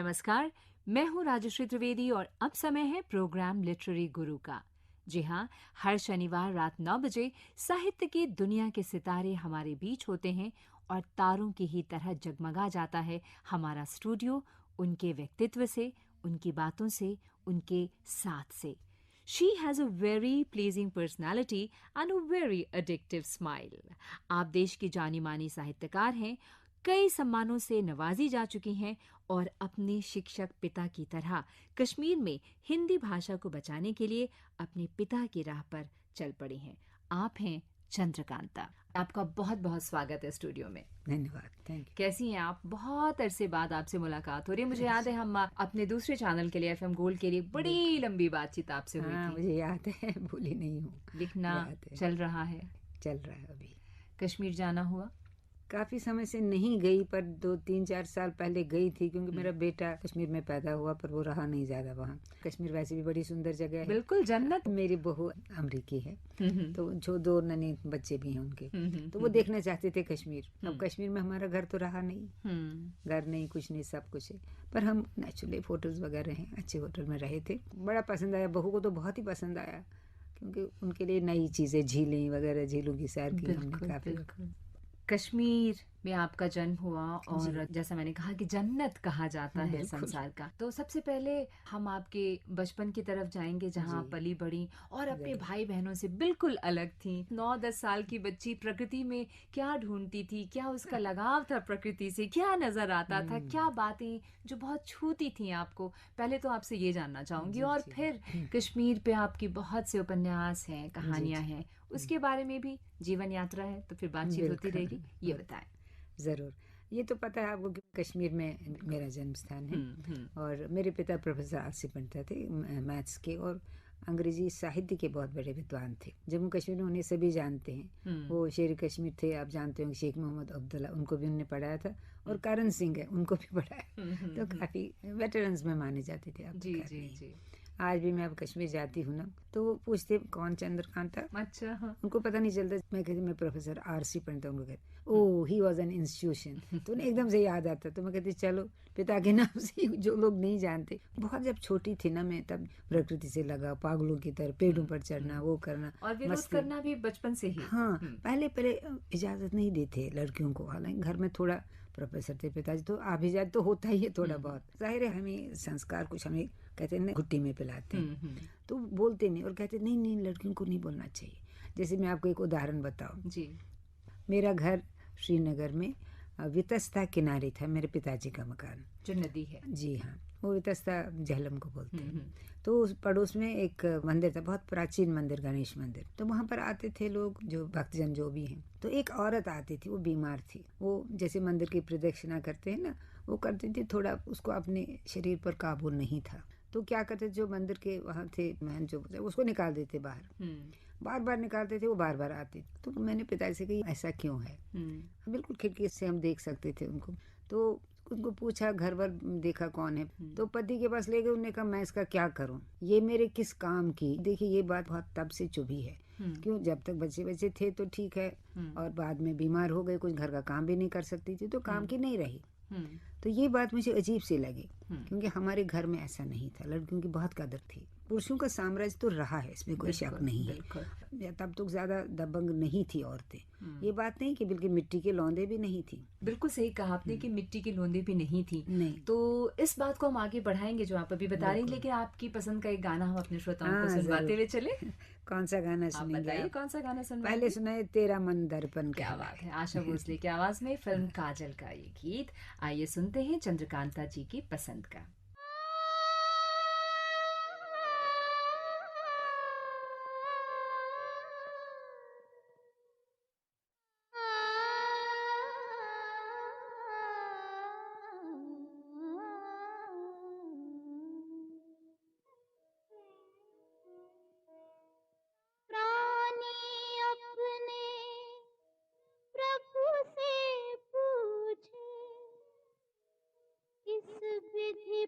नमस्कार, मैं हूँ राजश्री त्रिवेदी और अब समय है प्रोग्राम लिटरेरी गुरु का। जी हाँ, हर शनिवार रात 9 बजे साहित्य की दुनिया के सितारे हमारे बीच होते हैं और तारों की ही तरह जगमगा जाता है हमारा स्टूडियो उनके व्यक्तित्व से, उनकी बातों से, उनके साथ से। She has a very pleasing personality and a very addictive smile. आप देश की जानी मानी साहित्यकार हैं, कई सम्मानों से नवाजी जा चुकी हैं और अपने शिक्षक पिता की तरह कश्मीर में हिंदी भाषा को बचाने के लिए अपने पिता की राह पर चल पड़ी हैं। आप हैं चंद्रकांता। आपका बहुत बहुत स्वागत है स्टूडियो में। धन्यवाद, थैंक यू। कैसी हैं आप? बहुत अरसे बाद आपसे मुलाकात हो रही है। मुझे याद है हम अपने दूसरे चैनल के लिए FM गोल्ड के लिए बड़ी लंबी बातचीत आपसे हुई थी। मुझे याद है, भूली नहीं हूँ। लिखना चल रहा है? चल रहा है अभी। कश्मीर जाना हुआ? काफी समय से नहीं गई, पर 2-3-4 साल पहले गई थी, क्योंकि मेरा बेटा कश्मीर में पैदा हुआ, पर वो रहा नहीं ज्यादा वहाँ। कश्मीर वैसे भी बड़ी सुंदर जगह है, बिल्कुल जन्नत। मेरी बहू अमरीकी है, तो जो 2 नन्हे बच्चे भी हैं उनके, तो वो देखना चाहते थे कश्मीर। अब कश्मीर में हमारा घर तो रहा नहीं, घर नहीं, कुछ नहीं, सब कुछ है, पर हम नेचुरली फोटोज वगैरह हैं, अच्छे होटल में रहे थे। बड़ा पसंद आया, बहू को तो बहुत ही पसंद आया, क्योंकि उनके लिए नई चीजें, झीलें वगैरह, झीलों की सैर की हमने काफी। कश्मीर में आपका जन्म हुआ और जैसा मैंने कहा कि जन्नत कहा जाता है संसार का। तो सबसे पहले हम आपके बचपन की तरफ जाएंगे, जहाँ आप पली बड़ी और अपने भाई बहनों से बिल्कुल अलग थी। 9-10 साल की बच्ची प्रकृति में क्या ढूंढती थी, क्या उसका लगाव था प्रकृति से, क्या नजर आता था, क्या बातें जो बहुत छूती थी आपको? पहले तो आपसे ये जानना चाहूंगी और फिर कश्मीर पे आपकी बहुत से उपन्यास हैं, कहानियां हैं, उसके बारे में भी। जीवन यात्रा है तो फिर बातचीत होती रहेगी। ये बताएं। जरूर। ये तो पता है आपको कि कश्मीर में मेरा जन्म स्थान है और मेरे पिता प्रोफेसर आरसी पंडित थे, मैथ्स के और अंग्रेजी साहित्य के बहुत बड़े विद्वान थे। जम्मू कश्मीर में उन्हें सभी जानते हैं। वो शेर कश्मीर थे, आप जानते होंगे, शेख मोहम्मद अब्दुल्ला, उनको भी उन्होंने पढ़ाया था, और करण सिंह है, उनको भी पढ़ाया। तो काफी वेटरन्स में माने जाते थे। आप जी। आज भी मैं अब कश्मीर जाती हूँ ना, तो वो पूछते कौन चंद्रकांता। अच्छा, हाँ। उनको पता नहीं चलता। मैं कहती मैं प्रोफेसर आरसी पंडित, उनको कहते ओह ही वॉज एन इंस्टीट्यूशन, तो उन्हें एकदम से याद आता। तो मैं कहती चलो पिता के नाम से, जो लोग नहीं जानते। बहुत जब छोटी थी ना मैं, तब प्रकृति से लगा, पागलों की तरह पेड़ों पर चढ़ना, वो करना और विरोध करना भी बचपन से ही। हाँ, पहले इजाजत नहीं देते लड़कियों को, हालांकि घर में थोड़ा प्रोफेसर थे पिताजी, तो अभिजात तो होता ही है थोड़ा बहुत। जाहिर है हमें संस्कार कुछ, हमें कहते हैं घुट्टी में पिलाते हैं, तो बोलते नहीं, और कहते नहीं नहीं लड़कियों को नहीं बोलना चाहिए। जैसे मैं आपको एक उदाहरण बताऊं जी। मेरा घर श्रीनगर में वितस्ता किनारे था, मेरे पिताजी का मकान, जो नदी है। जी हाँ, वो वितस्ता झेलम को बोलते हैं। तो उस पड़ोस में एक मंदिर था, बहुत प्राचीन मंदिर, गणेश मंदिर। तो वहां पर आते थे लोग, जो भक्तजन जो भी हैं। तो एक औरत आती थी, वो बीमार थी। वो जैसे मंदिर की प्रदक्षिणा करते हैं ना, वो करती थी, थोड़ा उसको अपने शरीर पर काबू नहीं था। तो क्या करते, जो मंदिर के वहाँ थे महंत, जो उसको निकाल देते बाहर। बार बार निकालते थे, वो बार बार आते। तो मैंने पिताजी से कही ऐसा क्यों है? बिल्कुल खिड़की से हम देख सकते थे उनको। तो उनको पूछा, घर भर देखा कौन है, तो पति के पास ले गए। उन्होंने कहा मैं इसका क्या करूं, ये मेरे किस काम की? देखिए ये बात बहुत तब से चुभी है। क्यों? जब तक बच्चे बच्चे थे तो ठीक है, और बाद में बीमार हो गए, कुछ घर का काम भी नहीं कर सकती थी, तो काम की नहीं रही। तो ये बात मुझे अजीब सी लगी, क्योंकि हमारे घर में ऐसा नहीं था। लड़कियों की बहुत कदर थी। पुरुषों का साम्राज्य तो रहा है, इसमें कोई शक नहीं है। तब तो ज्यादा दबंग नहीं थी औरतें। ये बात नहीं कि बिल्कुल मिट्टी के लौंदे भी नहीं थी। बिल्कुल सही कहा आपने कि मिट्टी के लौंदे भी नहीं थी। नहीं। तो इस बात को हम आगे बढ़ाएंगे जो आप अभी बता रही हैं, लेकिन आपकी पसंद का एक गाना हम अपने श्रोताओं को सुनवाते हुए चले। कौन सा गाना सुनेंगे? बताइए कौन सा गाना सुनवाएंगे? पहले सुनाए तेरा मन दर्पण। क्या बात है। आशा भोसले की आवाज में फिल्म काजल का ये गीत। आइए सुनते हैं चंद्रकांता जी की पसंद का। विधि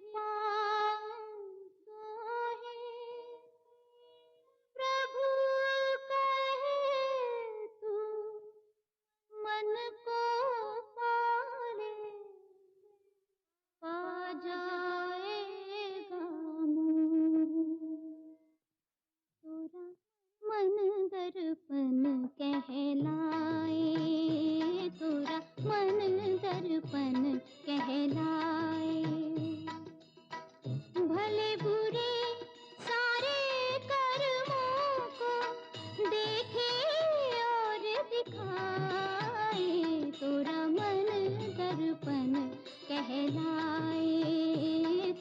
मन दर्पण कहलाए, तोरा मन दर्पण कहलाए। भले बुरे सारे कर्मों को देखे और दिखाए, तोरा मन दर्पण कहलाए,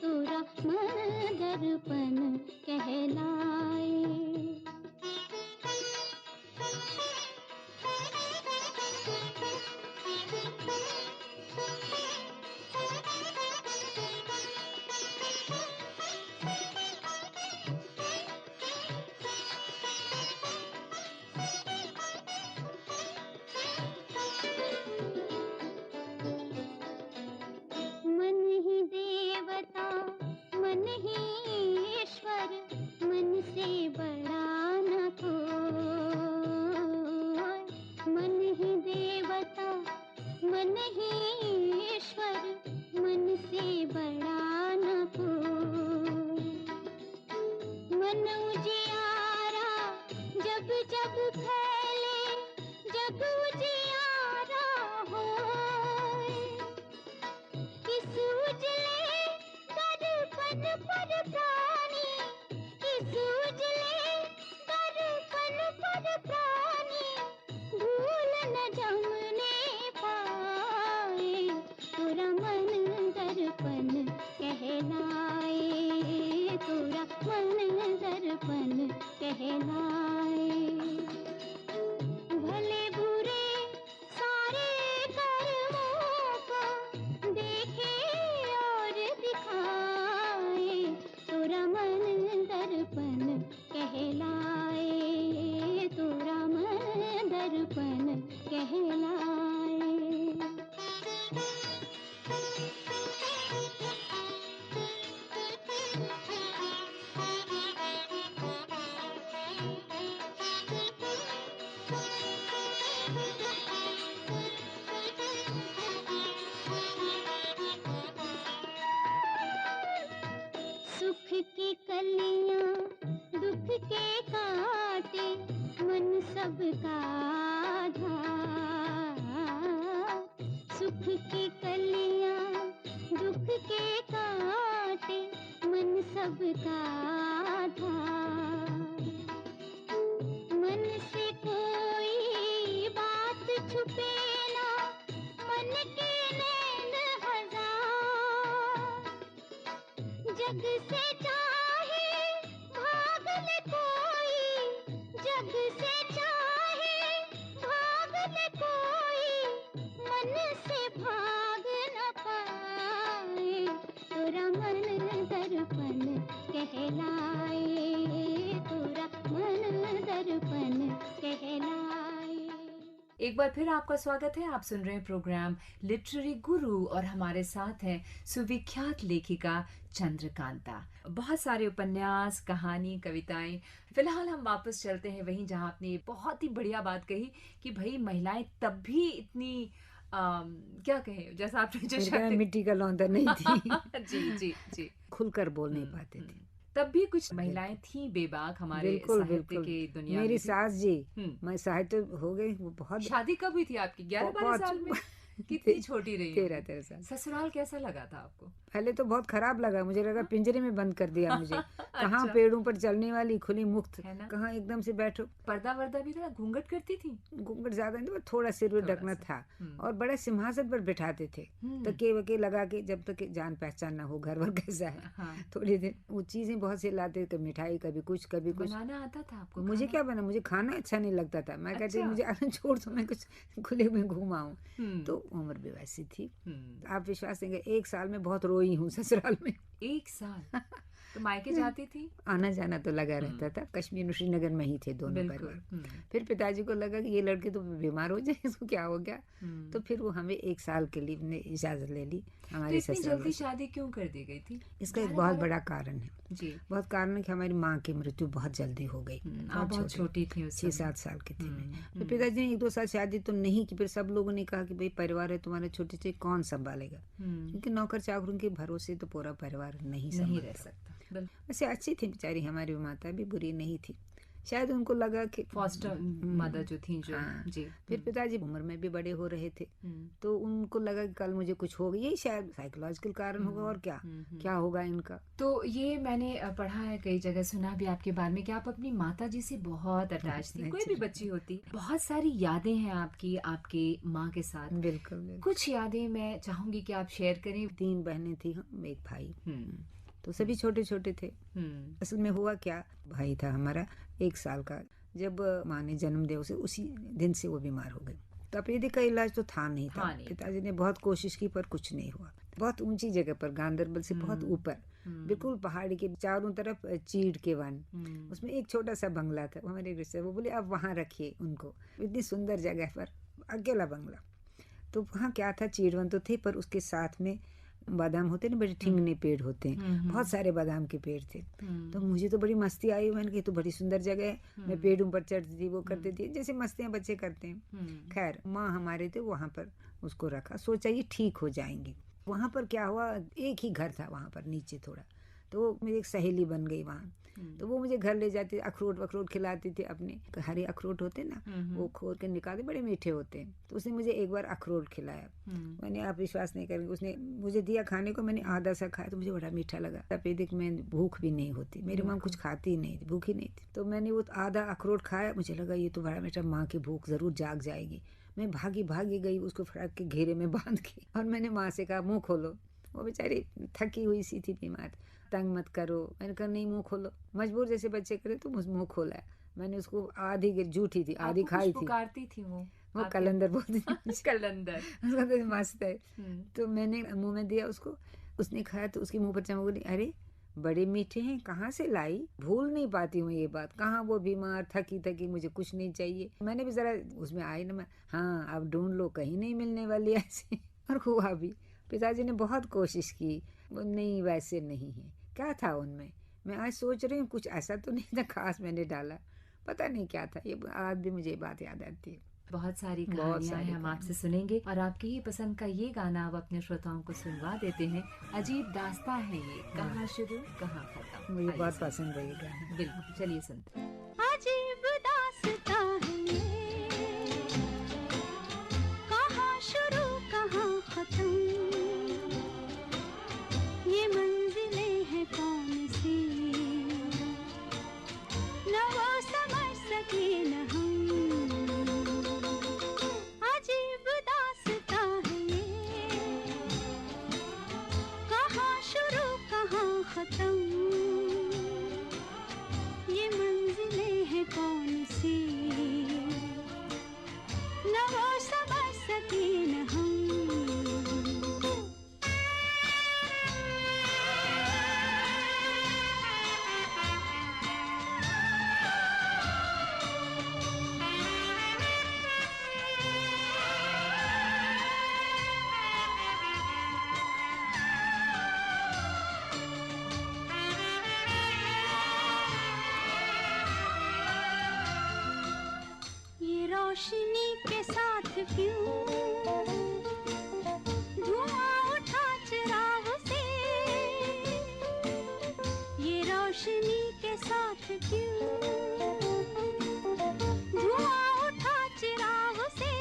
तोरा मन दर्पण कहलाए। मन ही देवता मन ही ईश्वर, मन से बड़ा न कोई। मन ही देवता मन ही ईश्वर, मन से बड़ा न कोई। मन उजियारा जब जब फैले, जग उजियारा होए। इस उजले दर्पण पर प्राणी, इस उजले दर्पण पर प्राणी भूल न जमने पाए, तोरा मन दर्पण कहलाए, तोरा मन दर्पण कहलाए। भले बुरे सारे कर्मों को देखे और दिखाए, तोरा मन दर्पण कहलाए, तोरा मन दर्पण कहलाए। सुख की कलियां दुख के काटे, मन सबका आधा। सुख की कलियां दुख के काटे, मन सबका आधा। मन से कोई बात छुपे ना, मन के नैन हजार। जग से चाहे भाग ले कोई, जग से चाहे भाग ले कोई, मन से भाग न पाए, तोरा मन दर्पण कहलाए, तोरा मन दर्पण कहलाए। एक बार फिर आपका स्वागत है। आप सुन रहे हैं प्रोग्राम लिटरेरी गुरु और हमारे साथ हैं सुविख्यात लेखिका चंद्रकांता। बहुत सारे उपन्यास, कहानी, कविताएं। फिलहाल हम वापस चलते हैं वहीं जहां आपने बहुत ही बढ़िया बात कही कि भाई महिलाएं तब भी इतनी क्या कहें, जैसा आपने जो शब्द मिट्टी का लौंदा नहीं थी। जी जी जी, खुलकर बोल नहीं पाते थे। तब भी कुछ महिलाएं थी बेबाक हमारे बिल्कुल साहित्य बिल्कुल। की दुनिया मेरी में। सास जी, मैं साहित्य हो गई वो बहुत। शादी कब हुई थी आपकी? 11-12 साल में? कितनी छोटी रही? 13 साल। ससुराल कैसा लगा था आपको? पहले तो बहुत खराब लगा, मुझे लगा पिंजरे में बंद कर दिया मुझे। कहाँ अच्छा। पेड़ों पर चलने वाली खुली मुक्त, है ना? कहाँ एकदम से बैठो। पर्दा वर्दा भी था, घूंघट करती थी? घूंघट ज्यादा नहीं, थोड़ा सिर में थोड़ा ढकना सा। था। और बड़े सिंहासन पर बिठाते थे, तकिए वके लगा के, जब तक जान पहचान ना हो घर वर कैसा है। हाँ। थोड़ी देर वो चीजें बहुत सी लाते, कभी मिठाई, कभी कुछ बनाना आता था आपको? मुझे खाना? क्या बना, मुझे खाना अच्छा नहीं लगता था। मैं कहती अच्छा। मुझे छोड़ दो, मैं कुछ खुले में घूमाऊं। तो उम्र भी वैसी थी। आप विश्वास करेंगे 1 साल में बहुत रोई हूँ ससुराल में। 1 साल? तो मायके जाती थी? आना जाना तो लगा रहता था। कश्मीर और श्रीनगर में ही थे दोनों परिवार। फिर पिताजी को लगा कि ये लड़के तो बीमार हो जाए, इसको क्या हो गया। तो फिर वो हमें 1 साल के लिए ने इजाजत ले ली हमारे इतनी ससुराल जल्दी में। शादी क्यों कर दी गई थी? इसका एक बहुत बड़ा कारण है। जी। बहुत कारण है कि हमारी माँ की मृत्यु बहुत जल्दी हो गई। आप बहुत छोटी थी उस समय। 6-7 साल की थी मैं। तो पिताजी ने 1-2 साल शादी तो नहीं की। फिर सब लोगों ने कहा कि भाई परिवार है तुम्हारे छोटे से, कौन संभालेगा। क्योंकि नौकर चाकरों के भरोसे तो पूरा परिवार नहीं रह सकता। वैसे अच्छी थी बेचारी, हमारी माता भी बुरी नहीं थी। शायद उनको लगा कि फॉस्टर मदर जो थी जो हाँ। जी। फिर पिताजी उम्र में भी बड़े हो रहे थे, तो उनको लगा कि कल मुझे कुछ होगा, यही शायद साइकोलॉजिकल कारण होगा, और क्या होगा इनका। तो ये मैंने पढ़ा है, कई जगह सुना भी आपके बारे में कि आप अपनी माता जी से बहुत अटैच थी। कोई भी बच्ची होती, बहुत सारी यादें हैं आपकी आपके माँ के साथ। बिल्कुल बिल्कुल। कुछ यादें मैं चाहूंगी कि आप शेयर करें। 3 बहनें थी, हम एक भाई, तो सभी छोटे छोटे थे। असल में हुआ क्या, भाई था हमारा 1 साल का, जब माँ ने जन्म दिया उसे, उसी दिन से वो बीमार हो गई। तपेदिक का इलाज तो था नहीं था, पिताजी ने बहुत कोशिश की पर कुछ नहीं हुआ। बहुत ऊंची जगह पर, गांधरबल से बहुत ऊपर, बिल्कुल पहाड़ी के चारों तरफ चीड़ के वन, उसमें एक छोटा सा बंगला था। वो हमारे रिश्ते, वो बोले आप वहाँ रखिए उनको, इतनी सुंदर जगह पर अकेला बंगला। तो वहाँ क्या था, चीड़वन तो थे पर उसके साथ में बादाम होते ना, बड़े ठिंगने पेड़ होते हैं, बहुत सारे बादाम के पेड़ थे। तो मुझे तो बड़ी मस्ती आई, मैंने कही तो बड़ी सुंदर जगह है, मैं पेड़ों पर चढ़ती थी, वो करती थी जैसे मस्तियाँ बच्चे करते हैं। खैर माँ हमारे थे, वहाँ पर उसको रखा, सोचा ये ठीक हो जाएंगी। वहाँ पर क्या हुआ, एक ही घर था वहाँ पर नीचे थोड़ा, तो मेरी एक सहेली बन गई वहाँ। तो वो मुझे घर ले जाती, अखरोट वखरोट खिलाती थी, अपने हरे अखरोट होते ना, वो खोल के निकालते, बड़े मीठे होते हैं। तो उसने मुझे एक बार अखरोट खिलाया, मैंने, आप विश्वास नहीं करेंगे, उसने मुझे दिया खाने को, मैंने आधा सा खाया तो मुझे बड़ा मीठा लगा। तपेदिक में भूख भी नहीं होती, मेरी माँ कुछ खाती ही नहीं थी, भूखी नहीं थी। तो मैंने वो आधा अखरोट खाया, मुझे लगा ये तो बड़ा मीठा, माँ की भूख जरूर जाग जाएगी। मैं भागी भागी गई, उसको फ्रॉक के घेरे में बांध के, और मैंने माँ से कहा मुँह खोलो। वो बेचारी थकी हुई सी थी, बीमार, तंग मत करो। मैंने कहा नहीं, मुंह खोलो, मजबूर जैसे बच्चे करे, तो मुंह खोला। मैंने उसको आधी झूठी थी, आधी खाई थी। पुकारती थी वो कलंदर बोलती थी। कलंदर उसका तो मस्त है। तो मैंने मुंह में दिया उसको, उसने खाया तो उसकी मुंह पर चमक बोली, अरे बड़े मीठे हैं, कहाँ से लाई, भूल नहीं पाती हूँ ये बात। कहाँ वो बीमार, थकी थकी, मुझे कुछ नहीं चाहिए। मैंने भी जरा उसमें आई ना, मैं, हाँ अब ढूंढ लो, कहीं नहीं मिलने वाली ऐसी। और हुआ भी, पिताजी ने बहुत कोशिश की, वो नहीं, वैसे नहीं है। क्या था उनमें, मैं आज सोच रही हूँ, कुछ ऐसा तो नहीं था खास मैंने डाला, पता नहीं क्या था। ये आज भी मुझे बात याद आती है। बहुत सारी कहानियां हैं, हम आपसे सुनेंगे, और आपकी ही पसंद का ये गाना अब अपने श्रोताओं को सुनवा देते हैं। अजीब दास्ता है ये, कहाँ शुरू कहाँ खत्म। मुझे बहुत पसंद है ये गाना। बिल्कुल, चलिए सुनते हैं। अजीब दास्ता है ये, कहाँ शुरू कहाँ खत्म, ये मंजिलें हैं कौन सी, न वो समझ सके न हम। अजीब दास्ता है ये, कहाँ शुरू कहाँ खत्म, ये मंजिलें हैं कौन सी, न वो समझ सके न हम। ये रोशनी के साथ क्यों धुआं उठा चिराग से, ये रोशनी के साथ क्यों धुआं उठा चिराग से,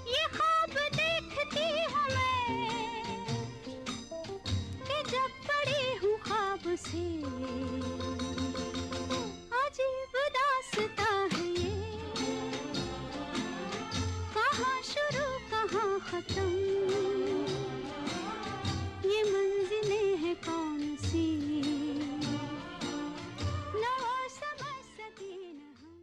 ये ख्वाब देखती हूँ मैं कि जब पड़ी हूँ ख्वाब से। अजीब दास्ता है ये, कहाँ शुरू कहाँ खत्म, ये मंजिलें हैं कौन सी, न वो समझ सके न हम।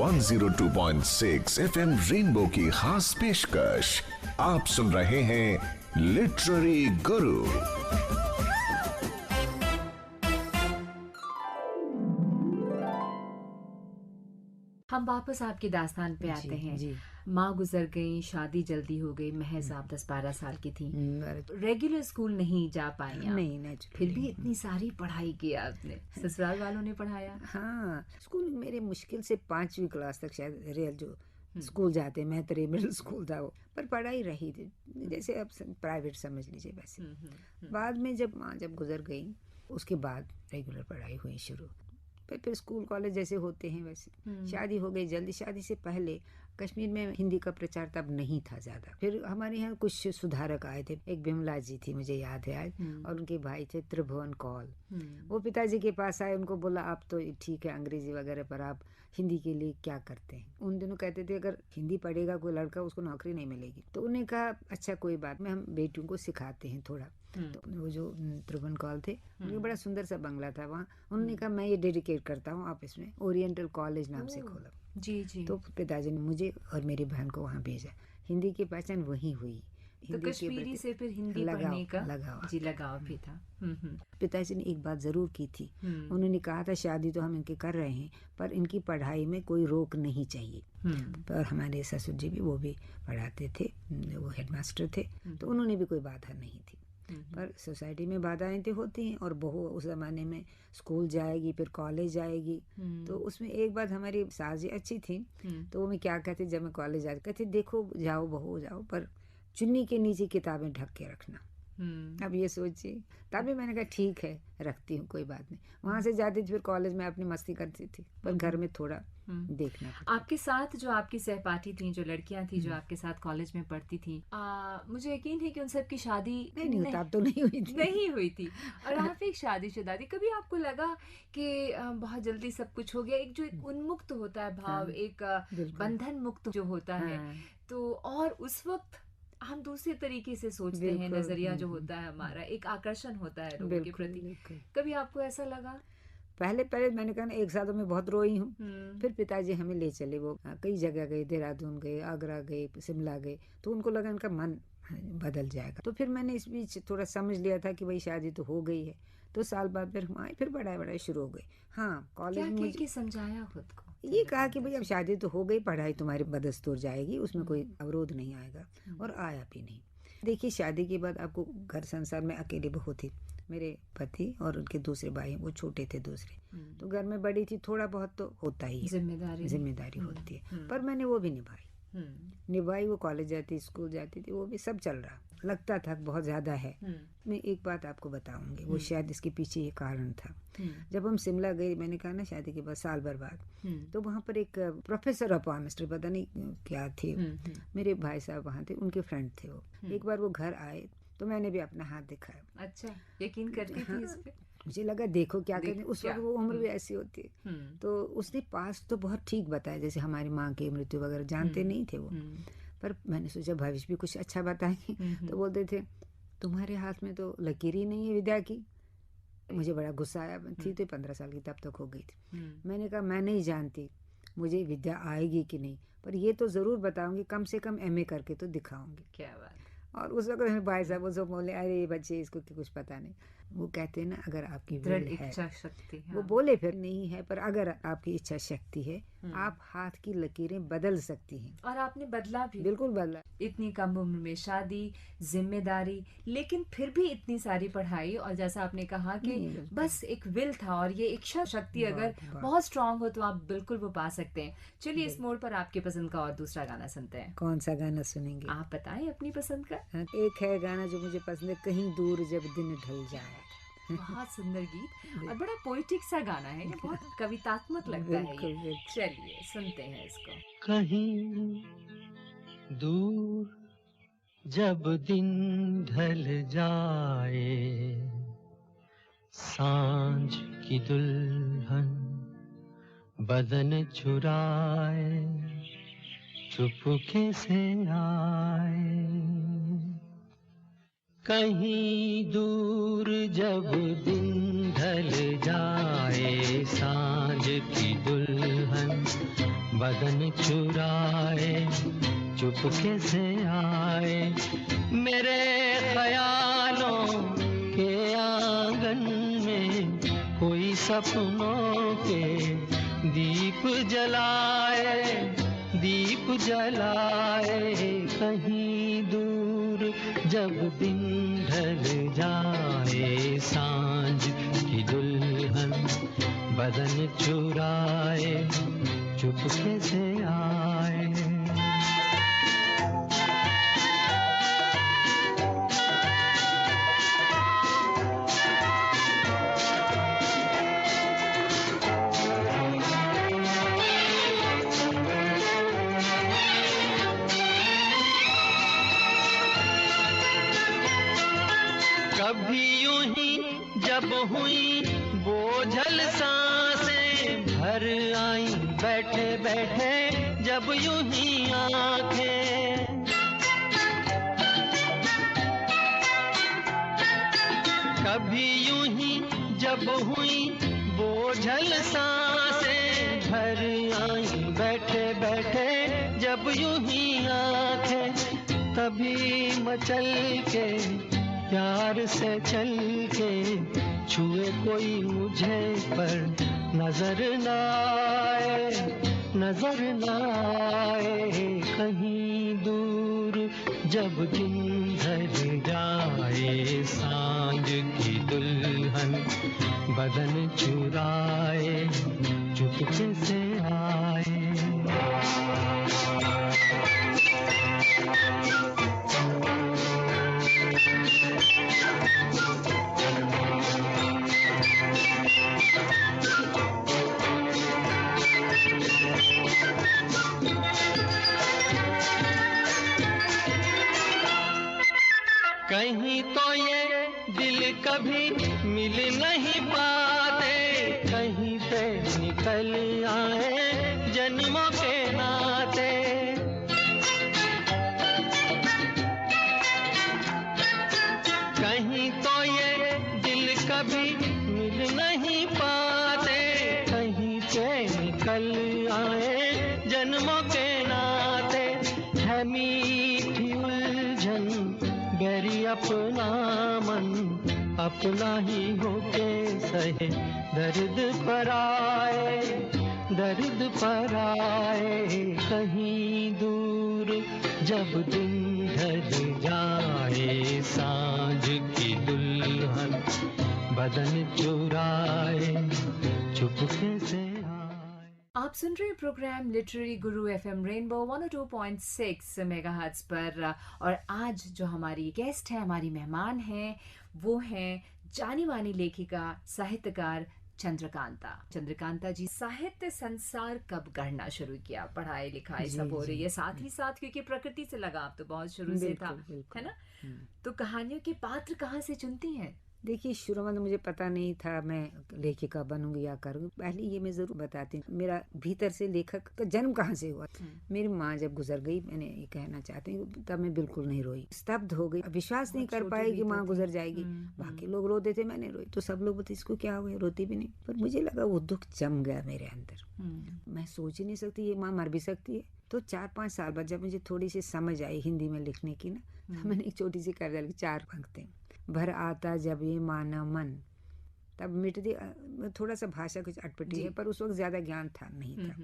102.6 FM रेनबो की खास पेशकश, आप सुन रहे हैं लिटरेरी गुरु। हम वापस आपकी दास्तान पे आते हैं। जी। माँ गुजर गई, शादी जल्दी हो गई, महज आप 10-12 साल की थी, रेगुलर स्कूल नहीं जा पाई आप। नहीं, फिर भी इतनी सारी पढ़ाई की आपने, ससुराल वालों ने पढ़ाया? हाँ, स्कूल मेरे मुश्किल से 5वीं क्लास तक, शायद रियल जो स्कूल जाते, मैत्री मिडिल स्कूल था वो, पर पढ़ाई रही थी जैसे अब प्राइवेट समझ लीजिए वैसे। बाद में जब माँ जब गुजर गई, उसके बाद रेगुलर पढ़ाई हुई शुरू। फिर स्कूल कॉलेज जैसे होते हैं वैसे। शादी हो गई जल्दी। शादी से पहले कश्मीर में हिंदी का प्रचार तब नहीं था ज़्यादा। फिर हमारे यहाँ कुछ सुधारक आए थे, एक बिमला जी थी, मुझे याद है आज, और उनके भाई थे त्रिभुवन कौल। वो पिताजी के पास आए, उनको बोला आप तो ठीक है अंग्रेजी वगैरह, पर आप हिंदी के लिए क्या करते हैं? उन दिनों कहते थे अगर हिंदी पढ़ेगा कोई लड़का उसको नौकरी नहीं मिलेगी। तो उन्होंने कहा अच्छा कोई बात नहीं, हम बेटियों को सिखाते हैं थोड़ा। तो वो जो त्रिभुवन कौल थे, उनका बड़ा सुंदर सा बंगला था वहाँ। उन्होंने कहा मैं ये डेडिकेट करता हूँ, आप इसमें ओरिएंटल कॉलेज नाम से खोला। जी। तो पिताजी ने मुझे और मेरी बहन को वहाँ भेजा। हिंदी की पहचान वहीं हुई। तो कश्मीरी से फिर हिंदी पढ़ने का लगाव भी था। पिताजी ने एक बात जरूर की थी, उन्होंने कहा था शादी तो हम इनके कर रहे हैं पर इनकी पढ़ाई में कोई रोक नहीं चाहिए। पर हमारे ससुर जी भी वो भी पढ़ाते थे, वो हेडमास्टर थे, तो उन्होंने भी कोई बाधा नहीं थी। पर सोसाइटी में बाधाएं तो होती हैं, और बहू उस जमाने में स्कूल जाएगी फिर कॉलेज जाएगी। तो उसमें एक बात हमारी सास जी अच्छी थी, तो वो मैं क्या कहते जब मैं कॉलेज जाती, कहते देखो जाओ बहू जाओ, पर चुन्नी के नीचे किताबें ढक के रखना। अब ये सोचिए, तभी मैंने कहा ठीक है रखती हूँ, कोई बात नहीं। वहाँ से जाती थी, फिर कॉलेज में अपनी मस्ती करती थी, पर घर में थोड़ा देखना। आपके साथ जो आपकी सहपाठी थी, जो लड़कियां थी जो आपके साथ कॉलेज में पढ़ती थी, मुझे यकीन है कि उन सब की शादी नहीं हुई थी और आप एक शादीशुदा थी। कभी आपको लगा कि बहुत जल्दी सब कुछ हो गया? एक जो एक उन्मुक्त होता है भाव, एक बंधन मुक्त जो होता है, तो और उस वक्त हम दूसरे तरीके से सोचते हैं, नजरिया जो होता है हमारा, एक आकर्षण होता है लोगों के प्रति। कभी आपको ऐसा लगा? पहले मैंने कहा ना, एक साल तो मैं बहुत रोई हूँ। फिर पिताजी हमें ले चले, वो कई जगह गए, देहरादून गए, आगरा गए, शिमला गए, तो उनको लगा इनका मन बदल जाएगा। तो फिर मैंने इस बीच थोड़ा समझ लिया था कि भाई शादी तो हो गई है। तो साल बाद फिर हम आए, फिर पढ़ाई शुरू हो गई। हाँ, कॉलेज में मुझे समझाया खुद को, ये कहा कि भाई अब शादी तो हो गई, पढ़ाई तुम्हारी बदस्तूर जाएगी, उसमें कोई अवरोध नहीं आएगा, और आया भी नहीं। देखिए शादी के बाद आपको घर संसार में अकेली बहू थी, मेरे पति और उनके दूसरे भाई, वो छोटे थे दूसरे, तो घर में बड़ी थी, थोड़ा बहुत तो होता ही है, जिम्मेदारी होती है। पर मैंने वो भी निभाई। वो कॉलेज जाती, स्कूल जाती थी, वो भी सब चल रहा। लगता था बहुत ज्यादा है। मैं एक बात आपको बताऊंगी, वो शायद इसके पीछे ये कारण था। जब हम शिमला गए, मैंने कहा ना शादी के बाद साल भर बाद, तो वहाँ पर एक प्रोफेसर ऑफ मिनिस्ट्री, पता नहीं क्या थे, मेरे भाई साहब वहाँ थे, उनके फ्रेंड थे वो। एक बार वो घर आए तो मैंने भी अपना हाथ दिखाया। अच्छा, यकीन करती थी इस पे? मुझे लगा देखो क्या कहते, उस वक्त वो उम्र भी ऐसी होती है। तो उसने पास तो बहुत ठीक बताया, जैसे हमारी माँ की मृत्यु वगैरह जानते नहीं थे वो, पर मैंने सोचा भविष्य भी कुछ अच्छा बताएंगे। तो बोलते थे तुम्हारे हाथ में तो लकीर ही नहीं है विद्या की। मुझे बड़ा गुस्सा आया, थी तो 15 साल की तब तक हो गई थी। मैंने कहा मैं नहीं जानती मुझे विद्या आएगी कि नहीं, पर ये तो जरूर बताऊंगी, कम से कम MA करके तो दिखाऊंगी। क्या बात। और उस वक्त मेरे भाई साहब वो सब बोले अरे ये बच्चे इसको कुछ पता नहीं। वो कहते हैं ना अगर आपकी दृढ़ इच्छा शक्ति, वो बोले फिर नहीं है, पर अगर आपकी इच्छा शक्ति है आप हाथ की लकीरें बदल सकती हैं। और आपने बदला भी, बिल्कुल बदला। इतनी कम उम्र में शादी, जिम्मेदारी, लेकिन फिर भी इतनी सारी पढ़ाई, और जैसा आपने कहा कि बस एक विल था, और ये इच्छा शक्ति अगर बहुत स्ट्रांग हो तो आप बिल्कुल वो पा सकते हैं। चलिए इस मोड़ पर आपके पसंद का और दूसरा गाना सुनते हैं। कौन सा गाना सुनेंगे? आप बताएं अपनी पसंद का। एक है गाना जो मुझे पसंद है, कहीं दूर जब दिन ढल जाए। बहुत सुंदर गीत और बड़ा पोइटिक सा गाना है, ये बहुत कवितात्मक लगता है ये। चलिए सुनते हैं इसको। कहीं दूर जब दिन ढल जाए, सांझ की दुल्हन बदन चुराए, चुपके से आए। कहीं दूर जब दिन ढल जाए, सांझ की दुल्हन बदन चुराए, चुपके से आए। मेरे ख्यालों के आंगन में कोई सपनों के दीप जलाए, दीप जलाए। कहीं दूर जब दिन ढल जाए, सांझ की दुल्हन बदन चुराए, चुपके से आए। जब हुई बोझल सांसें भर आई बैठे बैठे जब यूं ही आंखें, कभी यूं ही जब हुई बोझल सांसें भर आई बैठे बैठे जब यूं ही आंखें, तभी मचल के प्यार से चल के छुए कोई मुझे पर नजर न आए, नजर न आए। कहीं दूर जब दिन ढल जाए सांझ की दुल्हन बदन चुराए चुपके से आए। कहीं तो ये दिल कभी मिल नहीं पाते, कहीं से निकल आए जन्मों के नाते। कहीं तो ये दिल कभी मिल नहीं पाते, कहीं से निकल आए जन्मों के नाते। है मीठी उलझन गैरी अपना मन अपना ही होके सहे दर्द पर आए, दर्द पर आए। कहीं दूर जब दिन ढल जाए सांझ की दुल्हन बदन चुराए चुपके से आए। आप सुन रहे हैं प्रोग्राम लिटरेरी गुरु एफएम रेनबो 102.6 मेगाहर्ट्ज पर, और आज जो हमारी गेस्ट है, हमारी मेहमान हैं, वो हैं जानी मानी लेखिका साहित्यकार चंद्रकांता जी। साहित्य संसार कब गढ़ना शुरू किया? पढ़ाई लिखाई जी, सब हो रही जी। है साथ ही साथ, क्योंकि प्रकृति से लगाव तो बहुत शुरू से था, बिल्कुल, बिल्कुल। है ना? तो कहानियों के पात्र कहाँ से चुनती हैं? देखिए, शुरू में तो मुझे पता नहीं था मैं लेखिका बनूंगी या करूंगी। पहले ये मैं जरूर बताती हूँ मेरा भीतर से लेखक का जन्म कहाँ से हुआ। मेरी माँ जब गुजर गई, मैंने ये कहना चाहती हूँ, तब मैं बिल्कुल नहीं रोई, स्तब्ध हो गई, विश्वास नहीं कर पाई कि माँ गुजर जाएगी। बाकी लोग रोते थे, मैंने रोई। तो सब लोग बोलते इसको क्या हो गया, रोती भी नहीं। पर मुझे लगा वो दुख जम गया मेरे अंदर। मैं सोच ही नहीं सकती ये माँ मर भी सकती है। तो 4-5 साल बाद जब मुझे थोड़ी सी समझ आई हिंदी में लिखने की ना, तो मैंने एक छोटी सी कविता लिखी, 4 पंक्ति। भर आता जब ये माना मन, तब मिटती, थोड़ा सा भाषा कुछ अटपटी है पर उस वक्त ज्यादा ज्ञान था नहीं था।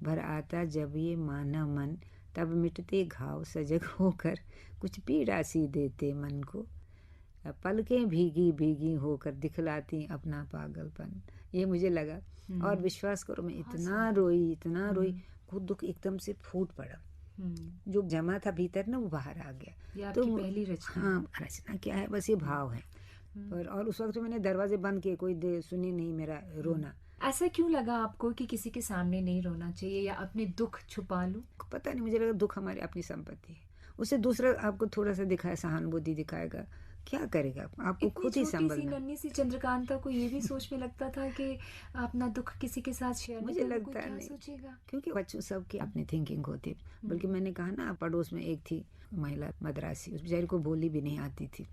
भर आता जब ये माना मन, तब मिटते घाव सजग होकर, कुछ पीड़ा सी देते मन को, पलकें भीगी भीगी होकर दिखलाती अपना पागलपन। ये मुझे लगा, और विश्वास करो मैं इतना रोई, खुद दुख एकदम से फूट पड़ा। जो जमा था भीतर ना, वो बाहर आ गया। तो पहली रचना? हाँ, रचना क्या है, बस ये भाव है। पर और उस वक्त तो मैंने दरवाजे बंद किए, कोई सुनी नहीं मेरा रोना। ऐसा क्यों लगा आपको कि किसी के सामने नहीं रोना चाहिए या अपने दुख छुपा लूं? पता नहीं, मुझे लगा दुख हमारी अपनी संपत्ति है, उससे दूसरा आपको थोड़ा सा दिखाए, सहानुभूति दिखाएगा, क्या करेगा, आपको खुद ही संभलना। नन्ही सी चंद्रकांता को ये भी सोच में लगता था कि अपना दुख किसी के साथ शेयर मुझे लगता है नहीं, सोचेगा? क्योंकि बच्चों सबकी अपनी थिंकिंग होती है। बल्कि मैंने कहा ना, पड़ोस में एक थी महिला मद्रासी, उस बेचारी को बोली भी नहीं आती थी।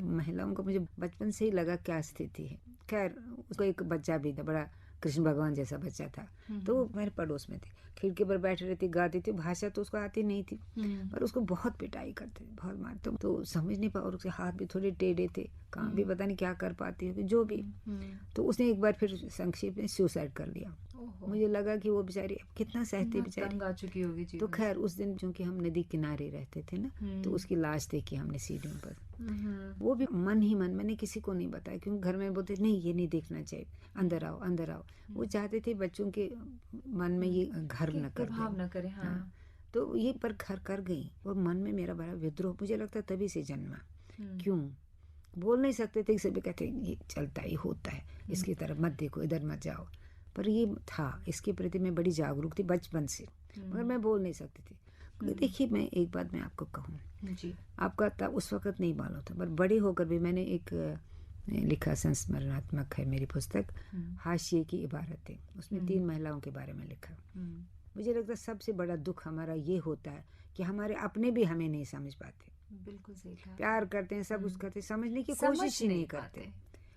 महिलाओं को मुझे बचपन से ही लगा क्या स्थिति है। खैर, उसको एक बच्चा भी था, बड़ा कृष्ण भगवान जैसा बच्चा था। तो वो मेरे पड़ोस में थी, खिड़की पर बैठी रहती, गाती थी। भाषा तो उसको आती नहीं थी, पर उसको बहुत पिटाई करते थे, बहुत मारते। तो समझ नहीं पा, और उसके हाथ भी थोड़े टेढ़े थे, काम भी पता नहीं क्या कर पाती होगी, जो भी। तो उसने एक बार फिर संक्षेप में सुसाइड कर लिया। मुझे लगा कि वो बेचारी कितना सहती बेचारी, आ चुकी होगी। तो खैर उस दिन चूंकि हम नदी किनारे रहते थे ना, तो उसकी लाश देखी हमने सीढ़ियों पर। वो भी मन ही मन, मैंने किसी को नहीं बताया, क्योंकि घर में बोलते नहीं ये नहीं देखना चाहिए, अंदर आओ अंदर आओ। वो चाहते थे बच्चों के मन में ये घर न कर प्रभाव न करे। हाँ। तो ये पर घर कर गई, और मन में मेरा बड़ा विद्रोह, मुझे लगता तभी से जन्मा। क्यों बोल नहीं सकते थे, सभी कहते ये चलता ही होता है, इसकी तरफ मत देखो, इधर मत जाओ। पर ये था, इसके प्रति मैं बड़ी जागरूक थी बचपन से, मगर मैं बोल नहीं सकती थी। देखिए, मैं एक बात मैं आपको कहूँ, जी, आपका तब उस वक्त नहीं मालूम था, पर बड़े होकर भी मैंने एक लिखा संस्मरणात्मक है मेरी पुस्तक, हाशिए की इबारतें। उसमें 3 महिलाओं के बारे में लिखा। मुझे लगता है सबसे बड़ा दुख हमारा ये होता है कि हमारे अपने भी हमें नहीं समझ पाते। बिल्कुल सही कहा। प्यार करते हैं सब, उसका समझने की समझ कोशिश ही नहीं करते।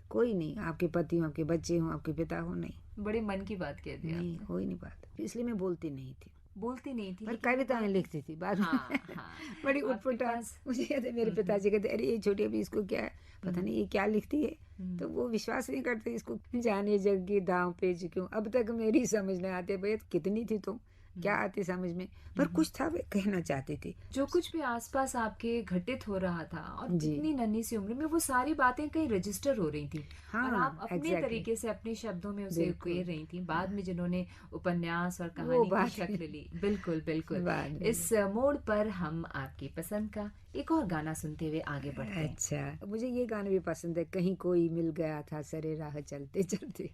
कोई नहीं, आपके पति हो, आपके बच्चे हो, आपके पिता हो, नहीं, बड़े मन की बात कह दी नहीं आपने। हो ही नहीं पाता। इसलिए मैं बोलती नहीं थी, बोलती नहीं थी पर लेकिन कविताएं लिखती थी बाद में। हाँ, हाँ। बड़ी आपके उटपटांग। पास- मुझे याद है मेरे पिताजी कहते, अरे ये छोटी अभी इसको क्या है, पता नहीं ये क्या लिखती है। तो वो विश्वास नहीं करते इसको, जाने जग की दांव पेच क्यों। अब तक मेरी समझ नहीं आती, भैया कितनी थी तुम, क्या आती समझ में, पर कुछ था वे कहना चाहती थी। जो कुछ भी आसपास आपके घटित हो रहा था और जी। इतनी नन्ही सी उम्र में वो सारी बातें कहीं रजिस्टर हो रही थी। हाँ, और आप अपने exactly. तरीके से अपने शब्दों में उसे बिल्कुल। कह रही थी। बाद में जिन्होंने उपन्यास और वो कहानी की बात शक्ल ली, बिल्कुल बिल्कुल। बाद में। इस मोड़ पर हम आपकी पसंद का एक और गाना सुनते हुए आगे बढ़ते हैं। अच्छा, मुझे ये गाना भी पसंद है, कहीं कोई मिल गया था सरे राह चलते चलते।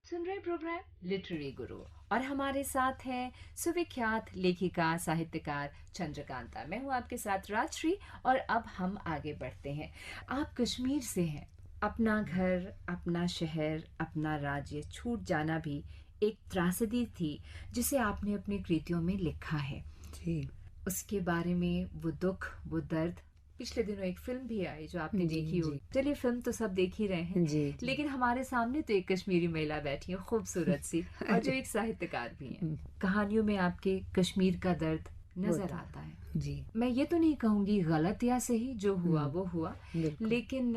सुन रहे प्रोग्राम लिटरेरी गुरु और हमारे साथ है सुविख्यात लेखिका साहित्यकार चंद्रकांता। मैं हूं आपके साथ राजश्री और अब हम आगे बढ़ते हैं। आप कश्मीर से हैं। अपना घर, अपना शहर, अपना राज्य छूट जाना भी एक त्रासदी थी जिसे आपने अपनी कृतियों में लिखा है। जी, उसके बारे में वो दुख, वो दर्द। पिछले दिनों एक फिल्म भी आई जो आपने जी, देखी हो। जी। चलिए, फिल्म तो सब देख ही रहे हैं, जी, जी। लेकिन हमारे सामने तो एक कश्मीरी महिला बैठी है, खूबसूरत सी, और जो एक साहित्यकार भी है। कहानियों में आपके कश्मीर का दर्द नजर होता आता है। जी, मैं ये तो नहीं कहूंगी गलत या सही, जो हुआ वो हुआ, बिल्कुल। लेकिन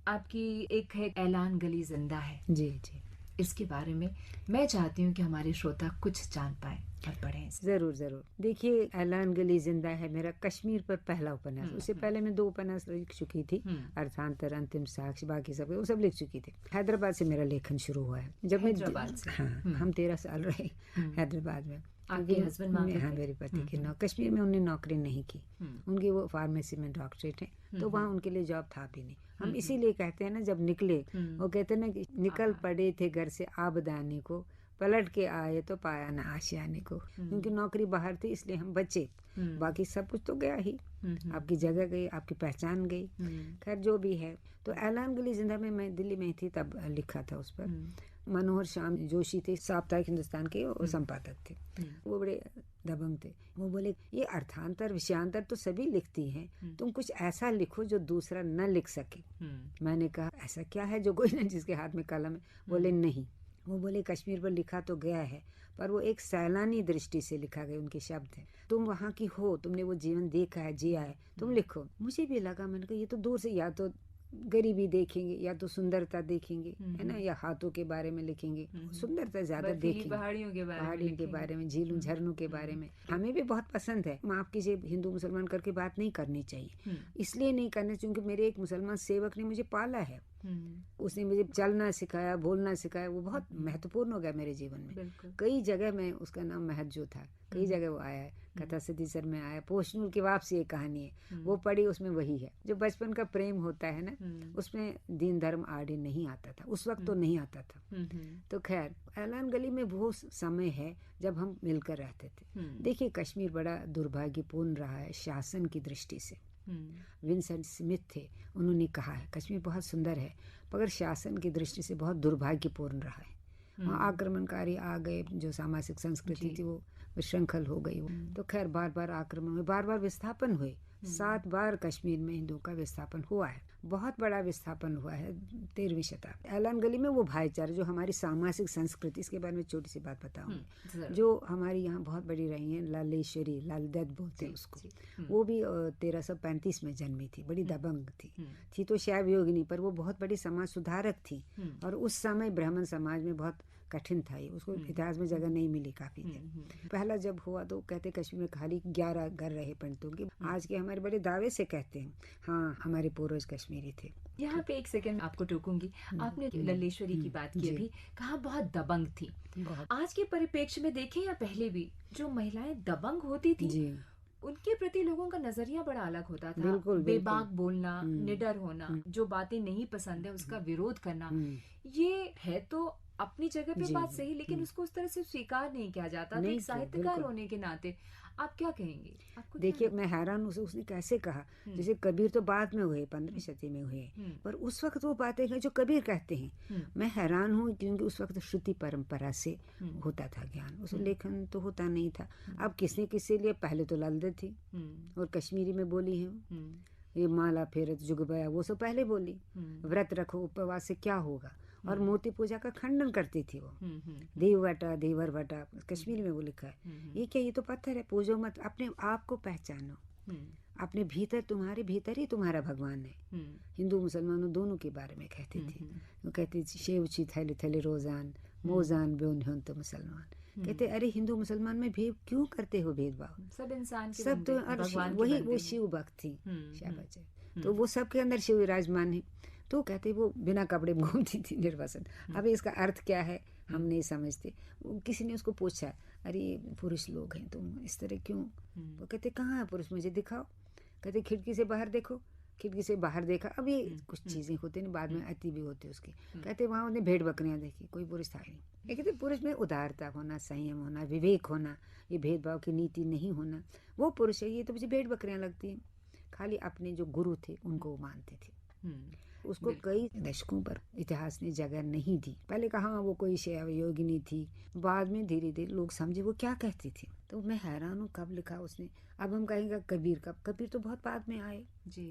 आपकी एक है ऐलान गली जिंदा है। जी, जी। इसके बारे में मैं चाहती हूँ कि हमारे श्रोता कुछ जान पाए और पढ़ें इसे। जरूर जरूर। देखिए, ऐलान गली जिंदा है मेरा कश्मीर पर पहला उपन्यास। उससे पहले मैं 2 उपन्यास लिख चुकी थी, अर्थांतर, अंतिम साक्ष्य, बाकी सब वो सब लिख चुकी थी। हैदराबाद से मेरा लेखन शुरू हुआ है। जब मैं हैदराबाद से? हाँ, हम 13 साल रहे हैदराबाद में। आपके हस्बैंड वहाँ पे हाँ, थे? मेरे पति की कश्मीर में उन्होंने नौकरी नहीं की। उनकी वो फार्मेसी में डॉक्टरेट है, तो वहाँ उनके लिए जॉब था भी नहीं। हम इसीलिए कहते हैं ना, जब निकले, वो कहते हैं ना कि निकल पड़े थे घर से आबदाने को, पलट के आए तो पाया ना आशियाने को। क्योंकि नौकरी बाहर थी, इसलिए हम बचे। बाकी सब कुछ तो गया ही, आपकी जगह गई, आपकी पहचान गई। खैर जो भी है, तो ऐलान गली जिंदा में मैं दिल्ली में थी तब लिखा था उस पर। मनोहर श्याम जोशी थे, साप्ताहिक हिंदुस्तान के वो संपादक थे। वो बड़े दबंग थे। वो बोले, ये अर्थांतर विषयांतर तो सभी लिखती हैं, तुम कुछ ऐसा लिखो जो दूसरा न लिख सके। मैंने कहा, ऐसा क्या है जो कोई न जिसके हाथ में कलम है? बोले नहीं। वो बोले, कश्मीर पर लिखा तो गया है, पर वो एक सैलानी दृष्टि से लिखा गया। उनके शब्द हैं, तुम वहाँ की हो, तुमने वो जीवन देखा है, जिया है, तुम लिखो। मुझे भी लगा, मैंने कहा ये तो दूर से या तो गरीबी देखेंगे, या तो सुंदरता देखेंगे, है ना, या हाथों के बारे में लिखेंगे, सुंदरता ज्यादा देखेंगे, पहाड़ियों के बारे में, झीलों झरनों के बारे में। हमें भी बहुत पसंद है। माफ कीजिए, हिंदू मुसलमान करके बात नहीं करनी चाहिए। इसलिए नहीं करनी, क्योंकि मेरे एक मुसलमान सेवक ने मुझे पाला है। उसने मुझे चलना सिखाया, बोलना सिखाया। वो बहुत महत्वपूर्ण हो गया मेरे जीवन में। कई जगह में उसका नाम महज जो था, कई जगह वो आया है। कथा सतीसर में आया, पोषनूर की वापसी एक कहानी है, वो पढ़ी, उसमें वही है। जो बचपन का प्रेम होता है ना, उसमें दीन धर्म आड़े नहीं आता था, उस वक्त तो नहीं आता था। तो खैर, ऐलान गली में वो समय है जब हम मिलकर रहते थे। देखिए, कश्मीर बड़ा दुर्भाग्यपूर्ण रहा है शासन की दृष्टि से। विंसेंट स्मिथ थे, उन्होंने कहा है कश्मीर बहुत सुंदर है, मगर शासन की दृष्टि से बहुत दुर्भाग्यपूर्ण रहा है। वहाँ आक्रमणकारी आ गए, जो सामाजिक संस्कृति थी वो विशृंखल हो गई। तो खैर, बार बार आक्रमण हुए, बार बार विस्थापन हुए। 7 बार कश्मीर में हिंदुओं का विस्थापन हुआ है, बहुत बड़ा विस्थापन हुआ है 13वीं शताब्दी। ऐलान गली में वो भाईचारा, जो हमारी सामाजिक संस्कृति, इसके बारे में छोटी सी बात बताऊंगी, जो हमारी यहाँ बहुत बड़ी रही है। लालेश्वरी, लालदत बोलते हैं उसको। वो भी 1335 में जन्मी थी, बड़ी दबंग थी तो शैव योगिनी, पर वो बहुत बड़ी समाज सुधारक थी। और उस समय ब्राह्मण समाज में बहुत कठिन था ये, उसको इतिहास में जगह नहीं मिली काफी देर। पहला जब हुआ तो कहते कश्मीर में खाली 11 घर रहे पंडितों के। आज के हमारे बड़े दावे से कहते हैं, हाँ, हमारे पूर्वज कश्मीरी थे। यहाँ पे एक सेकंड आपको टोकूंगी। आपने लल्लेश्वरी की बात की, अभी कहा बहुत दबंग थी। आज के परिप्रेक्ष्य में देखें या पहले भी, जो महिलाएं दबंग होती थी, उनके प्रति लोगों का नजरिया बड़ा अलग होता था। बिल्कुल, बेबाक बोलना, निडर होना, जो बातें नहीं पसंद है उसका विरोध करना, ये है तो अपनी जगह पे बात सही, लेकिन उसको उस तरह से स्वीकार नहीं किया जाता। तो एक साहित्यकार होने के नाते आप क्या कहेंगे? देखिए, मैं हैरान हूँ उसने कैसे कहा। जैसे कबीर तो बाद में हुए, 15वीं शती में हुए, पर उस वक्त वो बातें हैं जो कबीर कहते हैं। मैं हैरान हूँ, क्योंकि उस वक्त श्रुति परंपरा से होता था ज्ञान, उस लेखन तो होता नहीं था। अब किसने किससे लिए, पहले तो ललदत थी और कश्मीरी में बोली है। ये माला फेरत जुगबया, वो सब पहले बोली। व्रत रखो, उपवास से क्या होगा। और मूर्ति पूजा का खंडन करती थी वो। देव वटा, देवर वटा, कश्मीर में वो लिखा है। ये क्या, ये तो पत्थर है, पूजो मत, अपने आप को पहचानो। अपने भीतर, तुम्हारे भीतर ही तुम्हारा भगवान है। हिंदू मुसलमानों दोनों के बारे में कहती थी। वो कहती थी, शेवची थैले थैले रोजान, मोजान ब्योन होन तो मुसलमान। कहते, अरे हिंदू मुसलमान में भेद क्यों करते हो, भेदभाव? सब इंसान के सब तो, वही वो शिव भक्त थी, तो वो सबके अंदर शिव विराजमान है। तो कहते वो बिना कपड़े में घूमती थी निर्वसन। अब इसका अर्थ क्या है हम नहीं समझते। किसी ने उसको पूछा, अरे पुरुष लोग हैं, तुम इस तरह क्यों? वो कहते, कहाँ है पुरुष, मुझे दिखाओ। कहते, खिड़की से बाहर देखो। खिड़की से बाहर देखा। अब ये कुछ चीजें होती हैं, बाद में अति भी होते उसके। कहते वहाँ उन्हें भेड़ बकरियां देखी, कोई पुरुष था नहीं। ये कहते पुरुष में उदारता होना, संयम होना, विवेक होना, ये भेदभाव की नीति नहीं होना, वो पुरुष है। ये तो मुझे भेड़ बकरियां लगती हैं। खाली अपने जो गुरु थे उनको वो मानते थे। उसको कई दशकों पर इतिहास ने जगह नहीं दी। पहले कहा वो कोई शैव योगिनी थी, बाद में धीरे धीरे लोग समझे वो क्या कहती थी। तो मैं हैरान हूँ कब लिखा उसने। अब हम कहेंगे कबीर का, कबीर तो बहुत बाद में आए जी,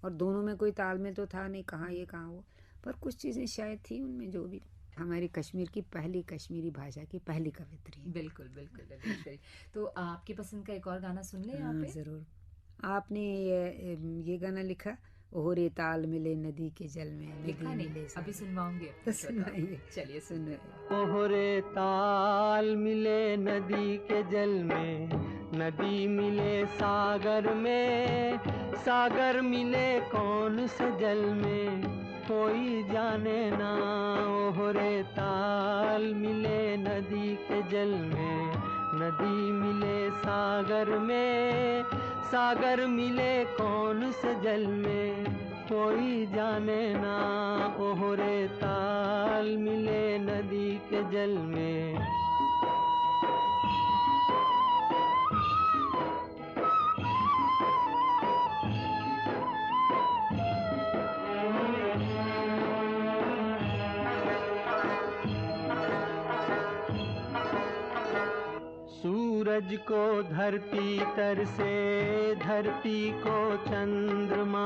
और दोनों में कोई तालमेल तो था नहीं, कहाँ ये कहाँ वो, पर कुछ चीजें शायद थी उनमें जो भी। हमारी कश्मीर की पहली कश्मीरी भाषा की पहली कवित्री। बिल्कुल बिल्कुल। तो आपकी पसंद का एक और गाना सुन ले यहाँ पे। जरूर। आपने ये गाना लिखा ओहरे ताल मिले नदी के जल में, लिखा नदी नहीं, मिले अभी सागर। सुनवाऊंगी। तो सुनाइए, चलिए सुनाइए। ओहरे ताल मिले नदी के जल में, नदी मिले सागर में, सागर मिले कौन से जल में, कोई जाने ना। ओहरे ताल मिले नदी के जल में, नदी मिले सागर में, सागर मिले कौन से जल में, कोई जाने ना। ओहरे ताल मिले नदी के जल में। सूरज को धरती तर से, धरती को चंद्रमा,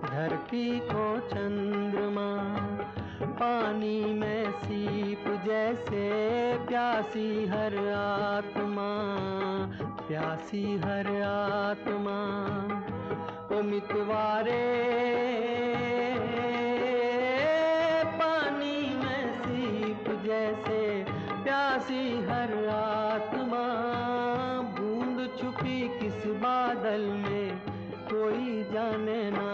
धरती को चंद्रमा, पानी में सीप जैसे प्यासी हर आत्मा, प्यासी हर आत्मा। ओ मितवारे पानी में सीप जैसे प्यासी हर आत्मा, बूंद छुपी किस बादल में, कोई जाने ना।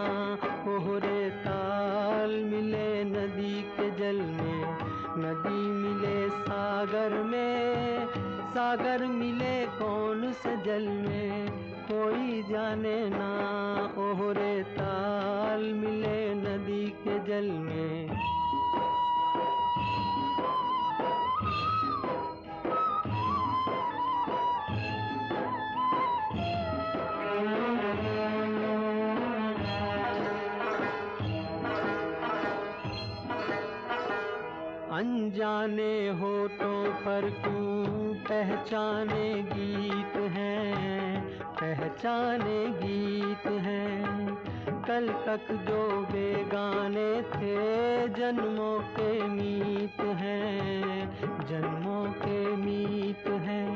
ओहरे ताल मिले नदी के जल में, नदी मिले सागर में, सागर मिले कौन से जल में, कोई जाने ना। ओहरे ताल मिले नदी के जल में। अनजाने होठों पर क्यों पहचाने गीत हैं, पहचाने गीत हैं। कल तक जो बेगाने थे, जन्मों के मीत हैं, जन्मों के मीत हैं।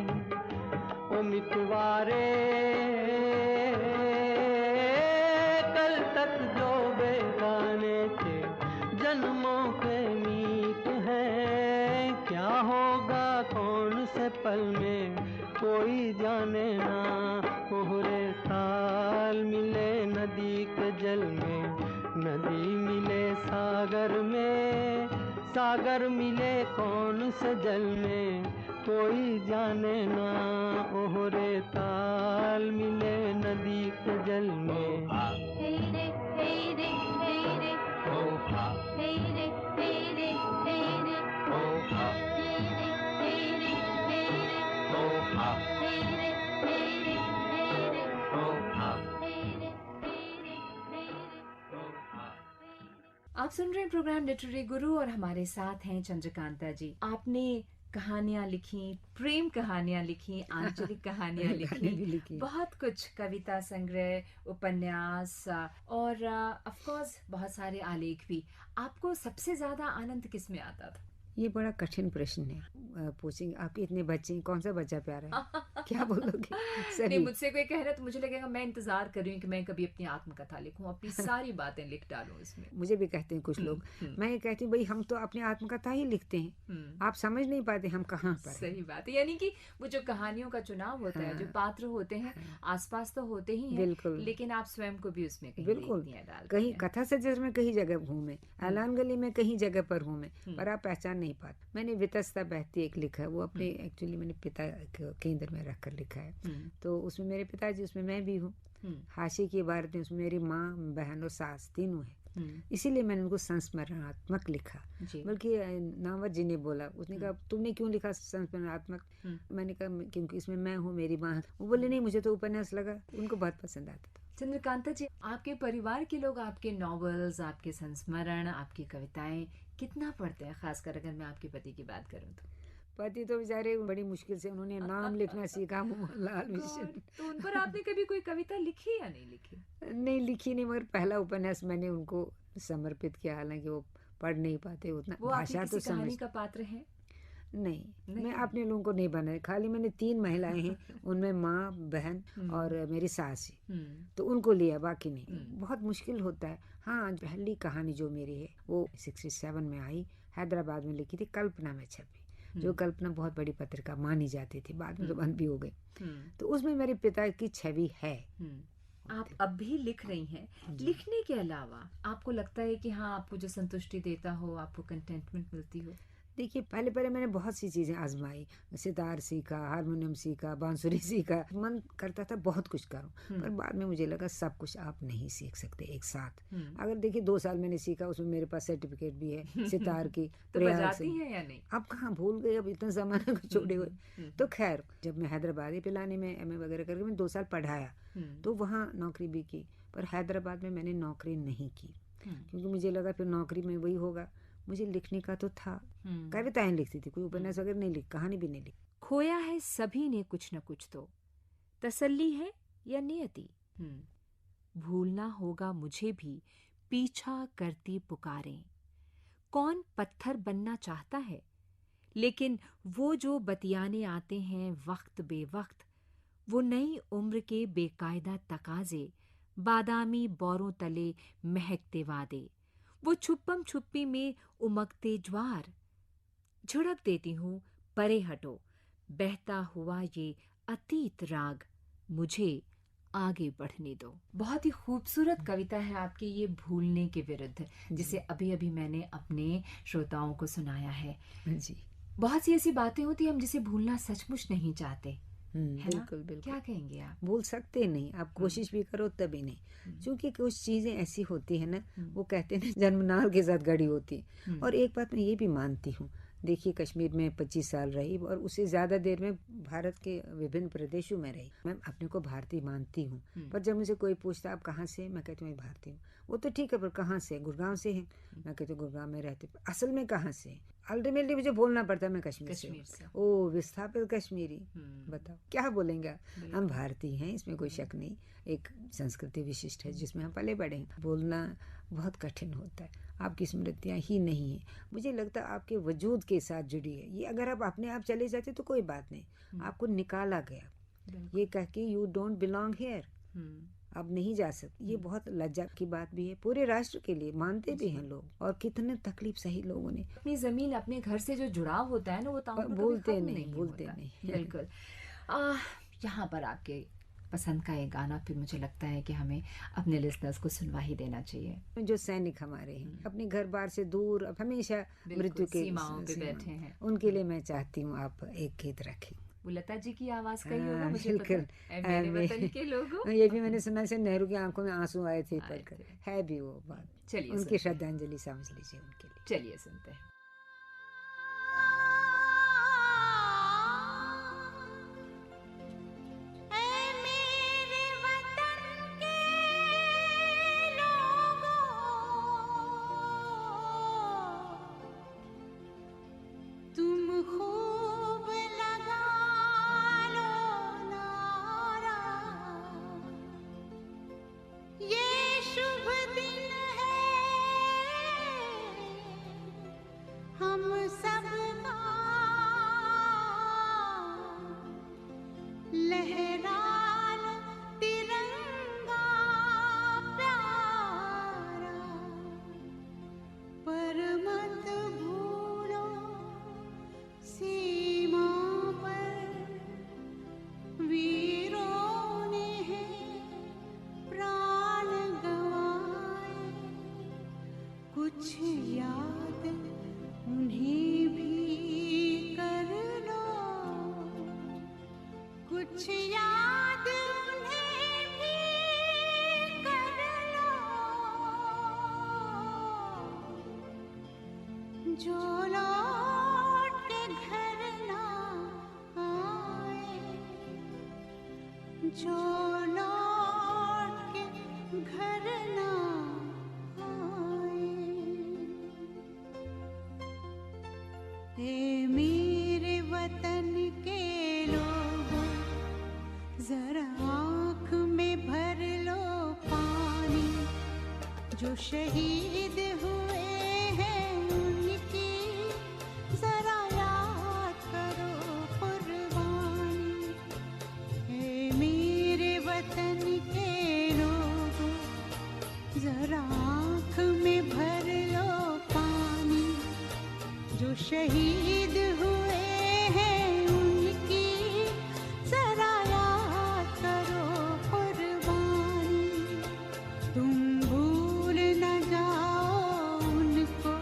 ओ मितवारे कल तक जो बेगाने थे, जन्मों के मीत हैं। क्या होगा कौन से पल में, कोई जाने ना। ओहरे ताल मिले नदी के जल में, नदी मिले सागर में, सागर मिले कौन से जल में, कोई जाने ना। ओहरे ताल मिले नदी के जल में। हे रे हे रे हे रे हे रे हे रे हे रे आप सुन रहे हैं प्रोग्राम लिटरेरी गुरु और हमारे साथ हैं चंद्रकांता जी। आपने कहानियां लिखी, प्रेम कहानियां लिखी, आंचलिक कहानियां गाने भी लिखी, लिखी। बहुत कुछ, कविता संग्रह, उपन्यास और ऑफ कोर्स बहुत सारे आलेख भी। आपको सबसे ज्यादा आनंद किस में आता था? ये बड़ा कठिन प्रश्न है। पूछेंगे आपके इतने बच्चे हैं, कौन सा बच्चा प्यारा है, क्या बोलोगे? नहीं, सभी। मुझसे कोई कह रहा तो मुझे लगेगा मैं इंतजार कर रही हूँ कि मैं कभी अपनी आत्मकथा लिखूं, अपनी सारी बातें लिख डालूं इसमें। मुझे भी कहते हैं कुछ लोग, मैं ये कहती हूँ भाई हम तो अपनी आत्मकथा ही लिखते हैं, आप समझ नहीं पाते हम कहाँ पर हैं। सही बात है, यानी कि वो जो कहानियों का चुनाव होता है, जो पात्र होते हैं आसपास तो होते ही हैं, बिल्कुल। लेकिन आप स्वयं को भी उसमें कहीं बिल्कुल, देखती हैं, डालती कहीं हैं। कथा सजर में कहीं जगह हूँ मैं, ऐलान गली में कहीं जगह पर हूँ मैं, पर आप पहचान नहीं पाते। मैंने वितस्ता बहती एक लिखा है, वो अपने एक्चुअली मैंने पिता के केंद्र में रखकर लिखा है। तो उसमें मेरे पिताजी, उसमें मैं भी हूँ। हाशिए की इबारतें उसमें मेरी माँ, बहन और सास तीनों हैं। इसीलिए मैंने उनको संस्मरणात्मक लिखा। जी। बल्कि नावर जी ने बोला, उसने कहा तुमने क्यों लिखा संस्मरणात्मक? मैंने कहा क्योंकि इसमें मैं हूँ, मेरी माँ। वो बोले नहीं, मुझे तो उपन्यास लगा, उनको बहुत पसंद आता था। चंद्रकांता जी, आपके परिवार के लोग आपके नॉवेल्स, आपके संस्मरण, आपकी कविताएं कितना पढ़ते हैं? खासकर अगर मैं आपके पति की बात करूं तो। पति तो बेचारे बड़ी मुश्किल से उन्होंने नाम लिखना सीखा, मोहनलाल मिश्र। तो उन पर आपने कभी कोई कविता लिखी या नहीं लिखी? नहीं लिखी नहीं, मगर पहला उपन्यास मैंने उनको समर्पित किया, हालांकि वो पढ़ नहीं पाते उतना, वो आपकी भाषा तो किसी कहानी समझ। का पात्र है? नहीं, मैं अपने लोगों को नहीं बनाया, खाली मैंने 3 महिलाएं हैं, उनमें माँ, बहन और मेरी सास है, तो उनको लिया, बाकी नहीं। बहुत मुश्किल होता है। हाँ, पहली कहानी जो मेरी है वो 67 में आई, हैदराबाद में लिखी थी, कल्पना में छपी, जो कल्पना बहुत बड़ी पत्रिका मानी जाती थी, बाद में तो बंद भी हो गई। तो उसमें मेरे पिता की छवि है। आप अब भी लिख रही हैं, लिखने के अलावा आपको लगता है कि हाँ, आपको जो संतुष्टि देता हो, आपको कंटेंटमेंट मिलती हो? देखिए, पहले मैंने बहुत सी चीज़ें आजमाई, सितार सीखा, हारमोनियम सीखा, बांसुरी सीखा, मन करता था बहुत कुछ करूं, पर बाद में मुझे लगा सब कुछ आप नहीं सीख सकते एक साथ। अगर देखिए 2 साल मैंने सीखा, उसमें मेरे पास सर्टिफिकेट भी है सितार की। तो बजाती हैं या नहीं? अब कहाँ, भूल गए, अब इतना ज़माना को छोड़े हुए। तो खैर, जब मैं हैदराबाद पिलानी में MA वगैरह करके मैं 2 साल पढ़ाया, तो वहाँ नौकरी भी की, पर हैदराबाद में मैंने नौकरी नहीं की, क्योंकि मुझे लगा फिर नौकरी में वही होगा। मुझे लिखने का तो था, कविताएं लिखती थी, कोई उपन्यास वगैरह नहीं लिखी, कहानी भी नहीं लिखी। खोया है सभी ने कुछ न कुछ, तो तसल्ली है या नियति? भूलना होगा मुझे भी, पीछा करती पुकारें। कौन पत्थर बनना चाहता है, लेकिन वो जो बतियाने आते हैं वक्त बेवक्त, वो नई उम्र के बेकायदा तकाजे, बादामी बोरों तले महकते वादे, वो छुपम छुप्पी में उमकते ज्वार। झुड़क देती हूँ, परे हटो, बहता हुआ ये अतीत राग, मुझे आगे बढ़ने दो। बहुत ही खूबसूरत कविता है आपकी ये, भूलने के विरुद्ध, जिसे अभी अभी मैंने अपने श्रोताओं को सुनाया है। जी, बहुत सी ऐसी बातें होती हैं हम जिसे भूलना सचमुच नहीं चाहते, है ना? बिल्कुल बिल्कुल। क्या कहेंगे आप? भूल सकते नहीं, आप कोशिश भी करो तभी नहीं, क्योंकि कुछ चीजें ऐसी होती है ना, वो कहते हैं जन्मनाल के साथ गड़ी होती है। और एक बात मैं ये भी मानती हूँ, देखिए कश्मीर में 25 साल रही और उससे ज़्यादा देर में भारत के विभिन्न प्रदेशों में रही। मैं अपने को भारतीय मानती हूँ, पर जब मुझे कोई पूछता आप कहाँ से, मैं कहती हूँ मैं भारतीय हूँ। वो तो ठीक है, पर कहाँ से? गुड़गांव से हैं। मैं कहती हूँ गुड़गांव में रहते, असल में कहाँ से? अल्टीमेटली मुझे बोलना पड़ता है मैं कश्मीर से हूँ। ओ, विस्थापित कश्मीरी, बताओ क्या बोलेंगे? हम भारतीय हैं, इसमें कोई शक नहीं। एक संस्कृति विशिष्ट है जिसमें हम पले बड़े हैं। बोलना बहुत कठिन होता है, आपकी स्मृतियाँ ही नहीं है, मुझे लगता है आपके वजूद के साथ जुड़ी है ये। अगर आप अपने आप चले जाते तो कोई बात नहीं, आपको निकाला गया ये कह के यू डोंट बिलोंग हियर, अब नहीं जा सकते। ये बहुत लज्जा की बात भी है पूरे राष्ट्र के लिए, मानते भी हैं लोग, और कितने तकलीफ सही लोगों ने। अपनी जमीन, अपने घर से जो जुड़ाव होता है ना, वो भूलते नहीं। बिल्कुल। यहाँ पर आपके पसंद का एक गाना फिर मुझे लगता है कि हमें अपने लिसनर्स को सुनवा ही देना चाहिए। जो सैनिक हमारे हैं अपने घर बार से दूर, अब हमेशा मृत्यु के सीमाओं पे बैठे हैं, उनके लिए मैं चाहती हूँ आप एक गीत रखें। वो लता जी की आवाज का ही होगा, मुझे पता है। मेरे वतन के लोगों, ये भी मैंने सुना से नेहरू की आंखों में आंसू आए थे, पढ़कर है भी वो बात। चलिए उनकी श्रद्धांजलि समझ लीजिए उनके लिए। चलिए सुनते हैं। मेरे वतन के लोगों, जरा आँख में भर लो पानी, जो शहीद हुए हैं उनकी जरा याद जरा आँख में भर लो पानी, जो शहीद हुए हैं उनकी जरा याद करो कुर्बानी। तुम भूल न जाओ उनको,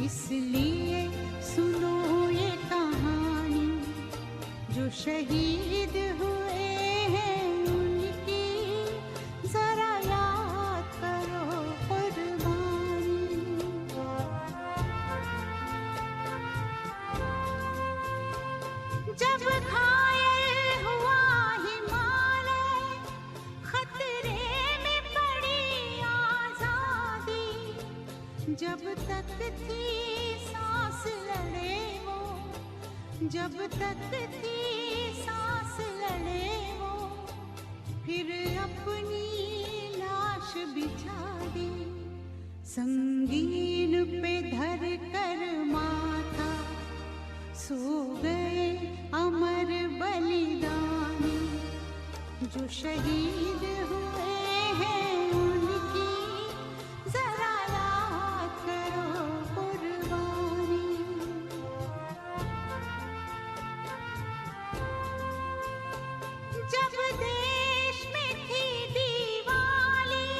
इसलिए सुनो ये कहानी, जो शहीद हुए हैं उनकी जरा याद करो कुर्बानी। जब घायल हुआ हिमालय, खतरे में पड़ी आजादी, जब तक थी सांस लड़े वो, जब तक थी सांस लड़े वो, फिर अपनी लाश बिछा दी, संगीन पे धर कर माथा, सो गए अमर बलिदानी, जो शहीद हुए हैं उनकी जरा याद करो कुर्बानी। जब देश में थी दिवाली,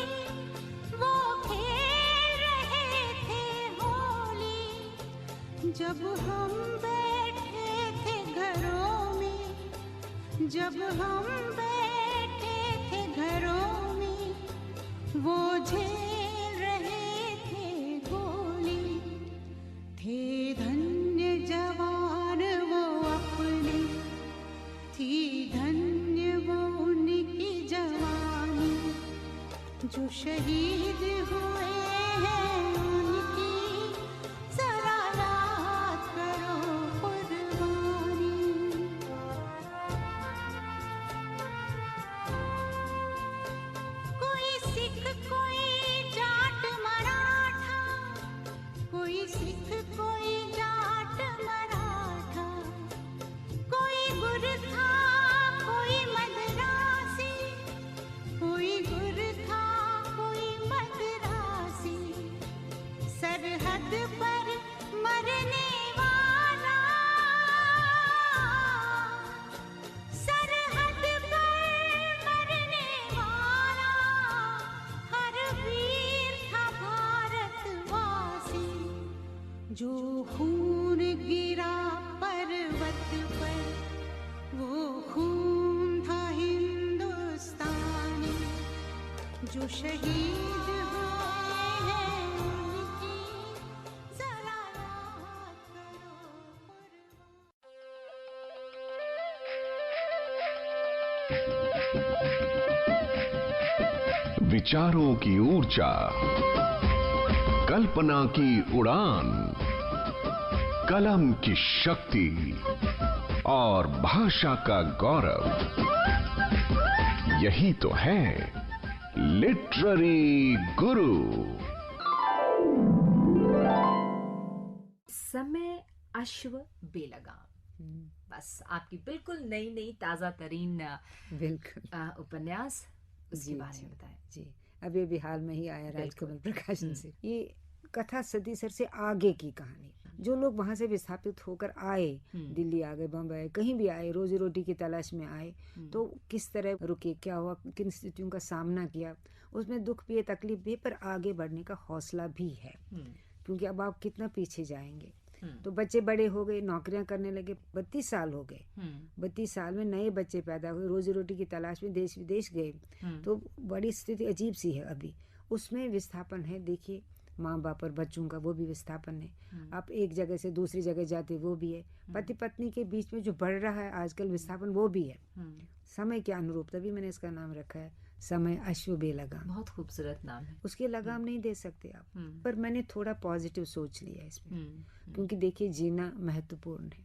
वो खेल रहे थे होली, जब हम बैठे थे घरों में, जब हम बैठे थे घरों में, वो झेल रहे थे गोली, थे धन्य जवान वो अपने, थी धन्य वो उनकी जवानी, जो शहीद हुए हैं उनकी जरा याद करो कुर्बानी। कोई सिख कोई जाट मराठा, कोई सिख कोई जाट मराठा, कोई गुरखा कोई मद्रासी, कोई गुरखा कोई मद्रासी, सरहद पर मरने वाला, सरहद पर मरने वाला, हर वीर था भारतवासी, जो खून गिरा पर्वत पर, वो खून था हिंदुस्तानी, जो शहीद हुए हैं उनकी जरा याद करो कुर्बानी। विचारों की ऊर्जा, कल्पना की उड़ान, कलम की शक्ति और भाषा का गौरव, यही तो है लिटरेरी गुरु। समय अश्व बेलगाम, बस आपकी बिल्कुल नई नई ताजा तरीन बिल्कुल उपन्यास, उसके जी, बारे में जी, बताएं। जी। अभी भी हाल में ही आया बिल्कुल। राजकमल प्रकाशन से। ये कथा सतीसर से आगे की कहानी, जो लोग वहाँ से विस्थापित होकर आए, दिल्ली आ गए, बम्बई, कहीं भी आए, रोजी रोटी की तलाश में आए, तो किस तरह रुके, क्या हुआ, किन स्थितियों का सामना किया, उसमें दुख भी है, तकलीफ भी है, पर आगे बढ़ने का हौसला भी है, क्योंकि अब आप कितना पीछे जाएंगे। तो बच्चे बड़े हो गए, नौकरियां करने लगे, 32 साल हो गए, 32 साल में नए बच्चे पैदा हुए, रोजी रोटी की तलाश में देश विदेश गए, तो बड़ी स्थिति अजीब सी है अभी। उसमें विस्थापन है, देखिए माँ बाप और बच्चों का, वो भी विस्थापन है। आप एक जगह से दूसरी जगह जाते, वो भी है। पति पत्नी के बीच में जो बढ़ रहा है आजकल विस्थापन, वो भी है। समय के अनुरूप, तभी मैंने इसका नाम रखा है समय अश्व बेलगाम। बहुत खूबसूरत नाम है। उसके लगाम नहीं दे सकते आप, पर मैंने थोड़ा पॉजिटिव सोच लिया इसमें, क्योंकि देखिए जीना महत्वपूर्ण है।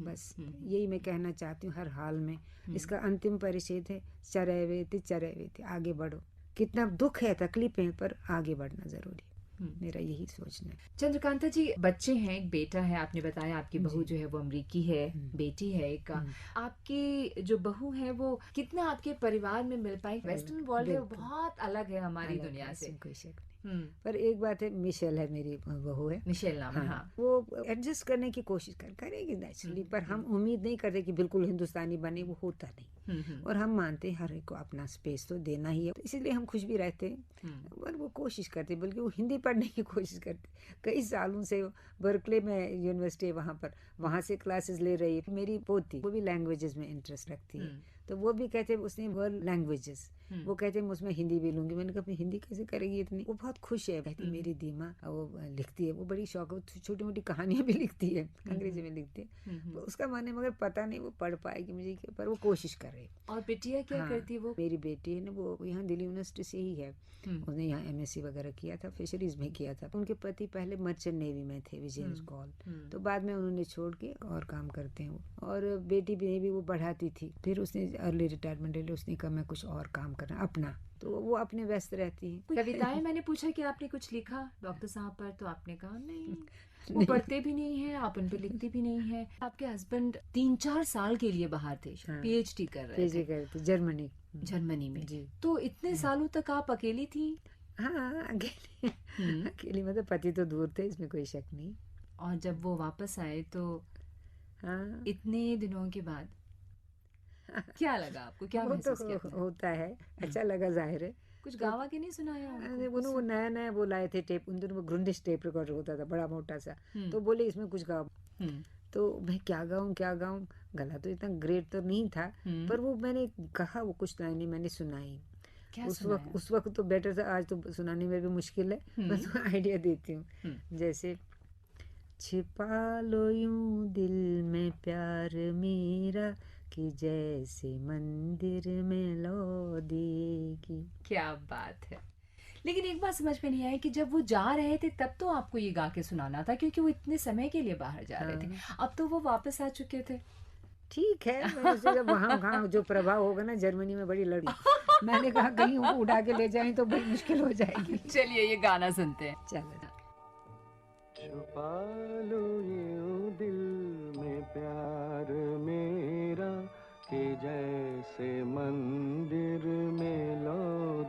बस यही मैं कहना चाहती हूँ हर हाल में। इसका अंतिम परिच्छेद है चरैवेति चरैवेति, आगे बढ़ो। कितना दुख है, तकलीफ है, पर आगे बढ़ना जरूरी। मेरा यही सोचना है। चंद्रकांता जी, बच्चे हैं, एक बेटा है, आपने बताया आपकी बहू जो है वो अमरीकी है, बेटी है एक। आपकी जो बहू है वो कितना आपके परिवार में मिल पाई? वेस्टर्न वर्ल्ड है वो बिल्कुल। बहुत अलग है हमारी अलग दुनिया है, से। इसमें कोई शक नहीं। हम्म, पर एक बात है, मिशेल है मेरी बहू है। मिशेल नाम है, हाँ। वो एडजस्ट करने की कोशिश करेगी नेचुरली, पर हम उम्मीद नहीं करते कि बिल्कुल हिंदुस्तानी बने, वो होता नहीं। और हम मानते हैं हर एक को अपना स्पेस तो देना ही है, तो इसलिए हम खुश भी रहते हैं। और वो कोशिश करते, बल्कि वो हिंदी पढ़ने की कोशिश करते। कई सालों से बर्कले में यूनिवर्सिटी है, वहाँ से क्लासेस ले रही है। मेरी पोती वो भी लैंग्वेजेस में इंटरेस्ट रखती है, तो वो भी कहते उसने वर्ल्ड लैंग्वेजेस, वो कहते हैं उसमें हिंदी भी लूंगी। मैंने कहा हिंदी कैसे करेगी इतनी? वो बहुत खुश है, कहती मेरी दीमा वो लिखती है, वो बड़ी शौक है, छोटी मोटी कहानियां भी लिखती है, अंग्रेजी में लिखती है। तो उसका मन है, मगर पता नहीं वो पढ़ पाएगी मुझे क्या, पर वो कोशिश कर रही है। और बिटिया क्या करती है वो? मेरी बेटी है ना, वो यहाँ दिल्ली यूनिवर्सिटी से ही है। उसने यहाँ एमएससी वगैरह किया था, फिशरीज में किया था। उनके पति पहले मर्चेंट नेवी में थे, विजेंद्र कौल, तो बाद में उन्होंने छोड़ के और काम करते हैं वो। और बेटी भी वो बढ़ाती थी, फिर उसने अर्ली रिटायरमेंट ले लिया। उसने कहा मैं कुछ और काम करना अपना, तो वो अपने व्यस्त रहती है। कविताएं मैंने पूछा कि आपने कुछ लिखा डॉक्टर साहब पर, तो आपने कहा नहीं, वो पढ़ते भी नहीं है, आप उन पर लिखती भी नहीं है। आपके हस्बैंड 3-4 साल के लिए बाहर थे, पीएचडी कर रहे थे, जर्मनी में जी। तो इतने सालों तक आप अकेली थी? हाँ, अकेली मतलब पति तो दूर थे, इसमें कोई शक नहीं। और जब वो वापस आए तो हाँ, इतने दिनों के बाद क्या लगा आपको? क्या वो महसूस तो किया आपने? होता है, अच्छा लगा जाहिर है। कुछ गावा के नहीं सुनाया अरे उनको? वो नया वो लाए थे टेप, उन दिनों वो ग्रुंडिश टेप रिकॉर्डर होता था, बड़ा मोटा सा। तो बोले इसमें कुछ गाओ, तो मैं क्या गाऊं। गला तो इतना ग्रेट तो नहीं था, पर वो मैंने कहा, वो कुछ लाइनें मैंने सुनाई। क्या उस वक्त तो बेटर था, आज तो सुनाने में भी मुश्किल है। मैं तो आइडिया देती हूँ, जैसे छिपा लो यूं दिल में प्यार मेरा, कि जैसे मंदिर में लो देगी। क्या बात है। लेकिन एक बात समझ में नहीं आई कि जब वो जा रहे थे तब तो आपको ये गा के सुनाना था, क्योंकि वो इतने समय के लिए बाहर जा रहे थे। अब तो वो वापस आ चुके थे। ठीक है, मैंने सोचा वहाँ जो प्रभाव होगा ना, जर्मनी में बड़ी लड़ी। मैंने कहा कहीं उनको उड़ा के ले जाएं तो बड़ी मुश्किल हो जाएगी। चलिए ये गाना सुनते हैं। चलो। छुपा लो यूं दिल में प्यार मेरा, कि जैसे मंदिर में लो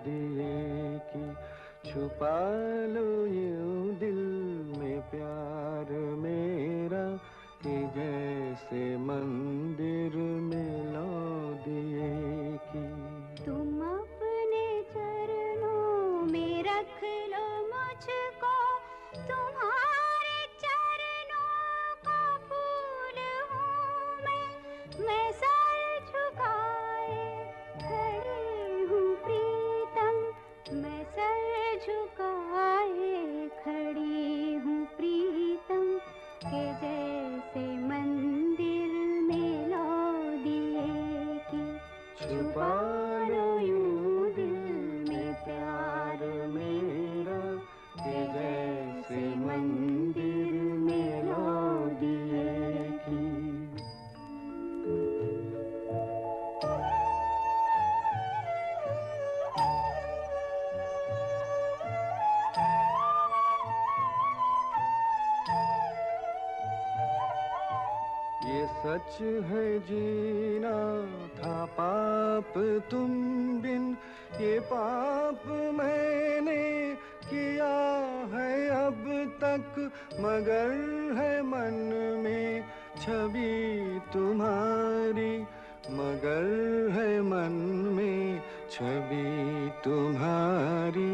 दिए की। छुपा लो यूं दिल में प्यार मेरा, कि जैसे मंदिर में लो दिए की। तुम अपने चरणों में रख लो मुझको, तुम्हारे चरणों का फूल हूँ मैं सर झुकाए खड़ी हूँ प्रीतम, मैं सर झुकाए खड़ी हूँ प्रीतम, के जैसे मंदिर में लो दिए की। छुपा लो यूं दिल में प्यार मेरा, के जैसे मंदिर में लो दिए की। ये सच है जीना था पाप तुम बिन, ये पाप मैंने किया है अब तक, मगर है मन में छवि तुम्हारी, मगर है मन में छवि तुम्हारी,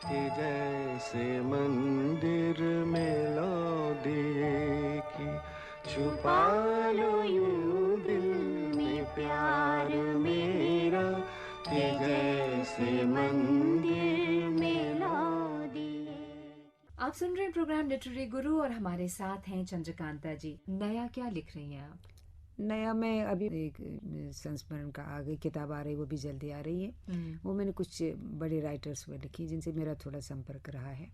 कि जैसे मंदिर में लो दिए की। छुपा लो यूं दिल में प्यार मेरा, कि जैसे मंदिर में लो दिए। आप सुन रहे हैं प्रोग्राम लिटरेरी गुरु और हमारे साथ हैं चंद्रकांता जी। नया क्या लिख रही हैं आप? नया मैं अभी एक संस्मरण का आ गई किताब आ रही, वो भी जल्दी आ रही है। वो मैंने कुछ बड़े राइटर्स में लिखी जिनसे मेरा थोड़ा संपर्क रहा है।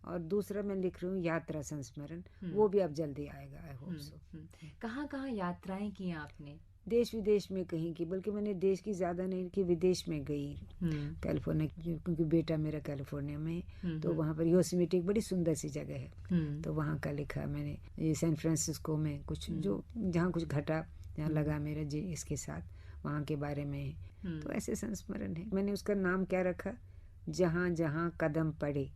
और दूसरा मैं लिख रही हूँ यात्रा संस्मरण, वो भी अब जल्दी आएगा, आई होप सो। कहाँ कहाँ यात्राएं की आपने? देश विदेश में कहीं की, बल्कि मैंने देश की ज़्यादा नहीं कि विदेश में गई, कैलिफोर्निया, क्योंकि बेटा मेरा कैलिफोर्निया में है, तो वहाँ पर योसेमिटी एक बड़ी सुंदर सी जगह है, तो वहाँ का लिखा मैंने। ये सैन फ्रांसिस्को में कुछ जो जहाँ कुछ घटा, जहाँ लगा मेरा जी इसके साथ, वहाँ के बारे में है। तो ऐसे संस्मरण है। मैंने उसका नाम क्या रखा, जहाँ जहाँ कदम पड़े,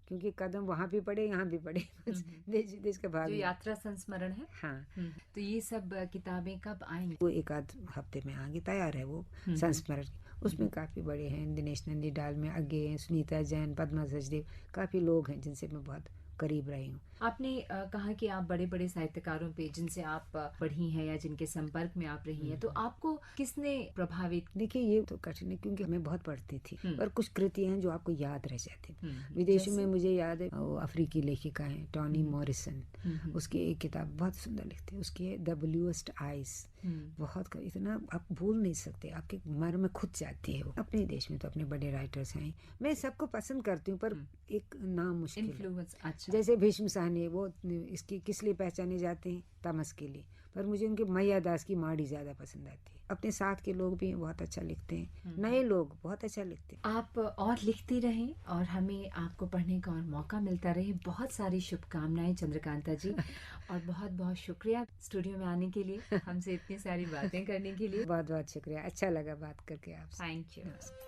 क्योंकि कदम वहाँ भी पड़े यहाँ भी पड़े, देश विदेश का भाग जो है। यात्रा संस्मरण है। हाँ, तो ये सब किताबें कब आएंगी? वो एक आध हफ्ते में आगे तैयार है वो संस्मरण। उसमें काफ़ी बड़े हैं, दिनेश नंदीडाल में आगे हैं, सुनीता जैन, पद्मा सचदेव, काफ़ी लोग हैं जिनसे मैं बहुत करीब रही हूँ। आपने कहा कि आप बड़े बड़े साहित्यकारों पे जिनसे आप पढ़ी हैं या जिनके संपर्क में आप रही हैं, तो आपको किसने प्रभावित? देखिए ये तो कठिन है, क्योंकि मैं बहुत पढ़ती थी, पर कुछ कृतियां हैं जो आपको याद रह जाती हैं। विदेशों में मुझे याद है, वो अफ्रीकी लेखिका है टॉनी मॉरिसन, उसकी एक किताब बहुत सुंदर लिखती है, उसकी है द ब्लूएस्ट आइज। बहुत इतना आप भूल नहीं सकते, आपके मन में खुद जाती है वो। अपने देश में तो अपने बड़े राइटर्स हैं, मैं सबको पसंद करती हूँ, पर एक नाम मुश्किल है। इन्फ्लुएंस। अच्छा। जैसे भीष्म साहनी, वो इसकी किस लिए पहचाने जाते हैं, तमस के लिए, पर मुझे उनके मैया दास की माड़ी ज़्यादा पसंद आती है। अपने साथ के लोग भी बहुत अच्छा लिखते हैं, नए लोग बहुत अच्छा लिखते हैं। आप और लिखती रहें और हमें आपको पढ़ने का और मौका मिलता रहे। बहुत सारी शुभकामनाएं चंद्रकांता जी, और बहुत बहुत शुक्रिया स्टूडियो में आने के लिए, हमसे इतनी सारी बातें करने के लिए। बहुत बहुत शुक्रिया, अच्छा लगा बात करके आपसे। Thank you. नमस्कार।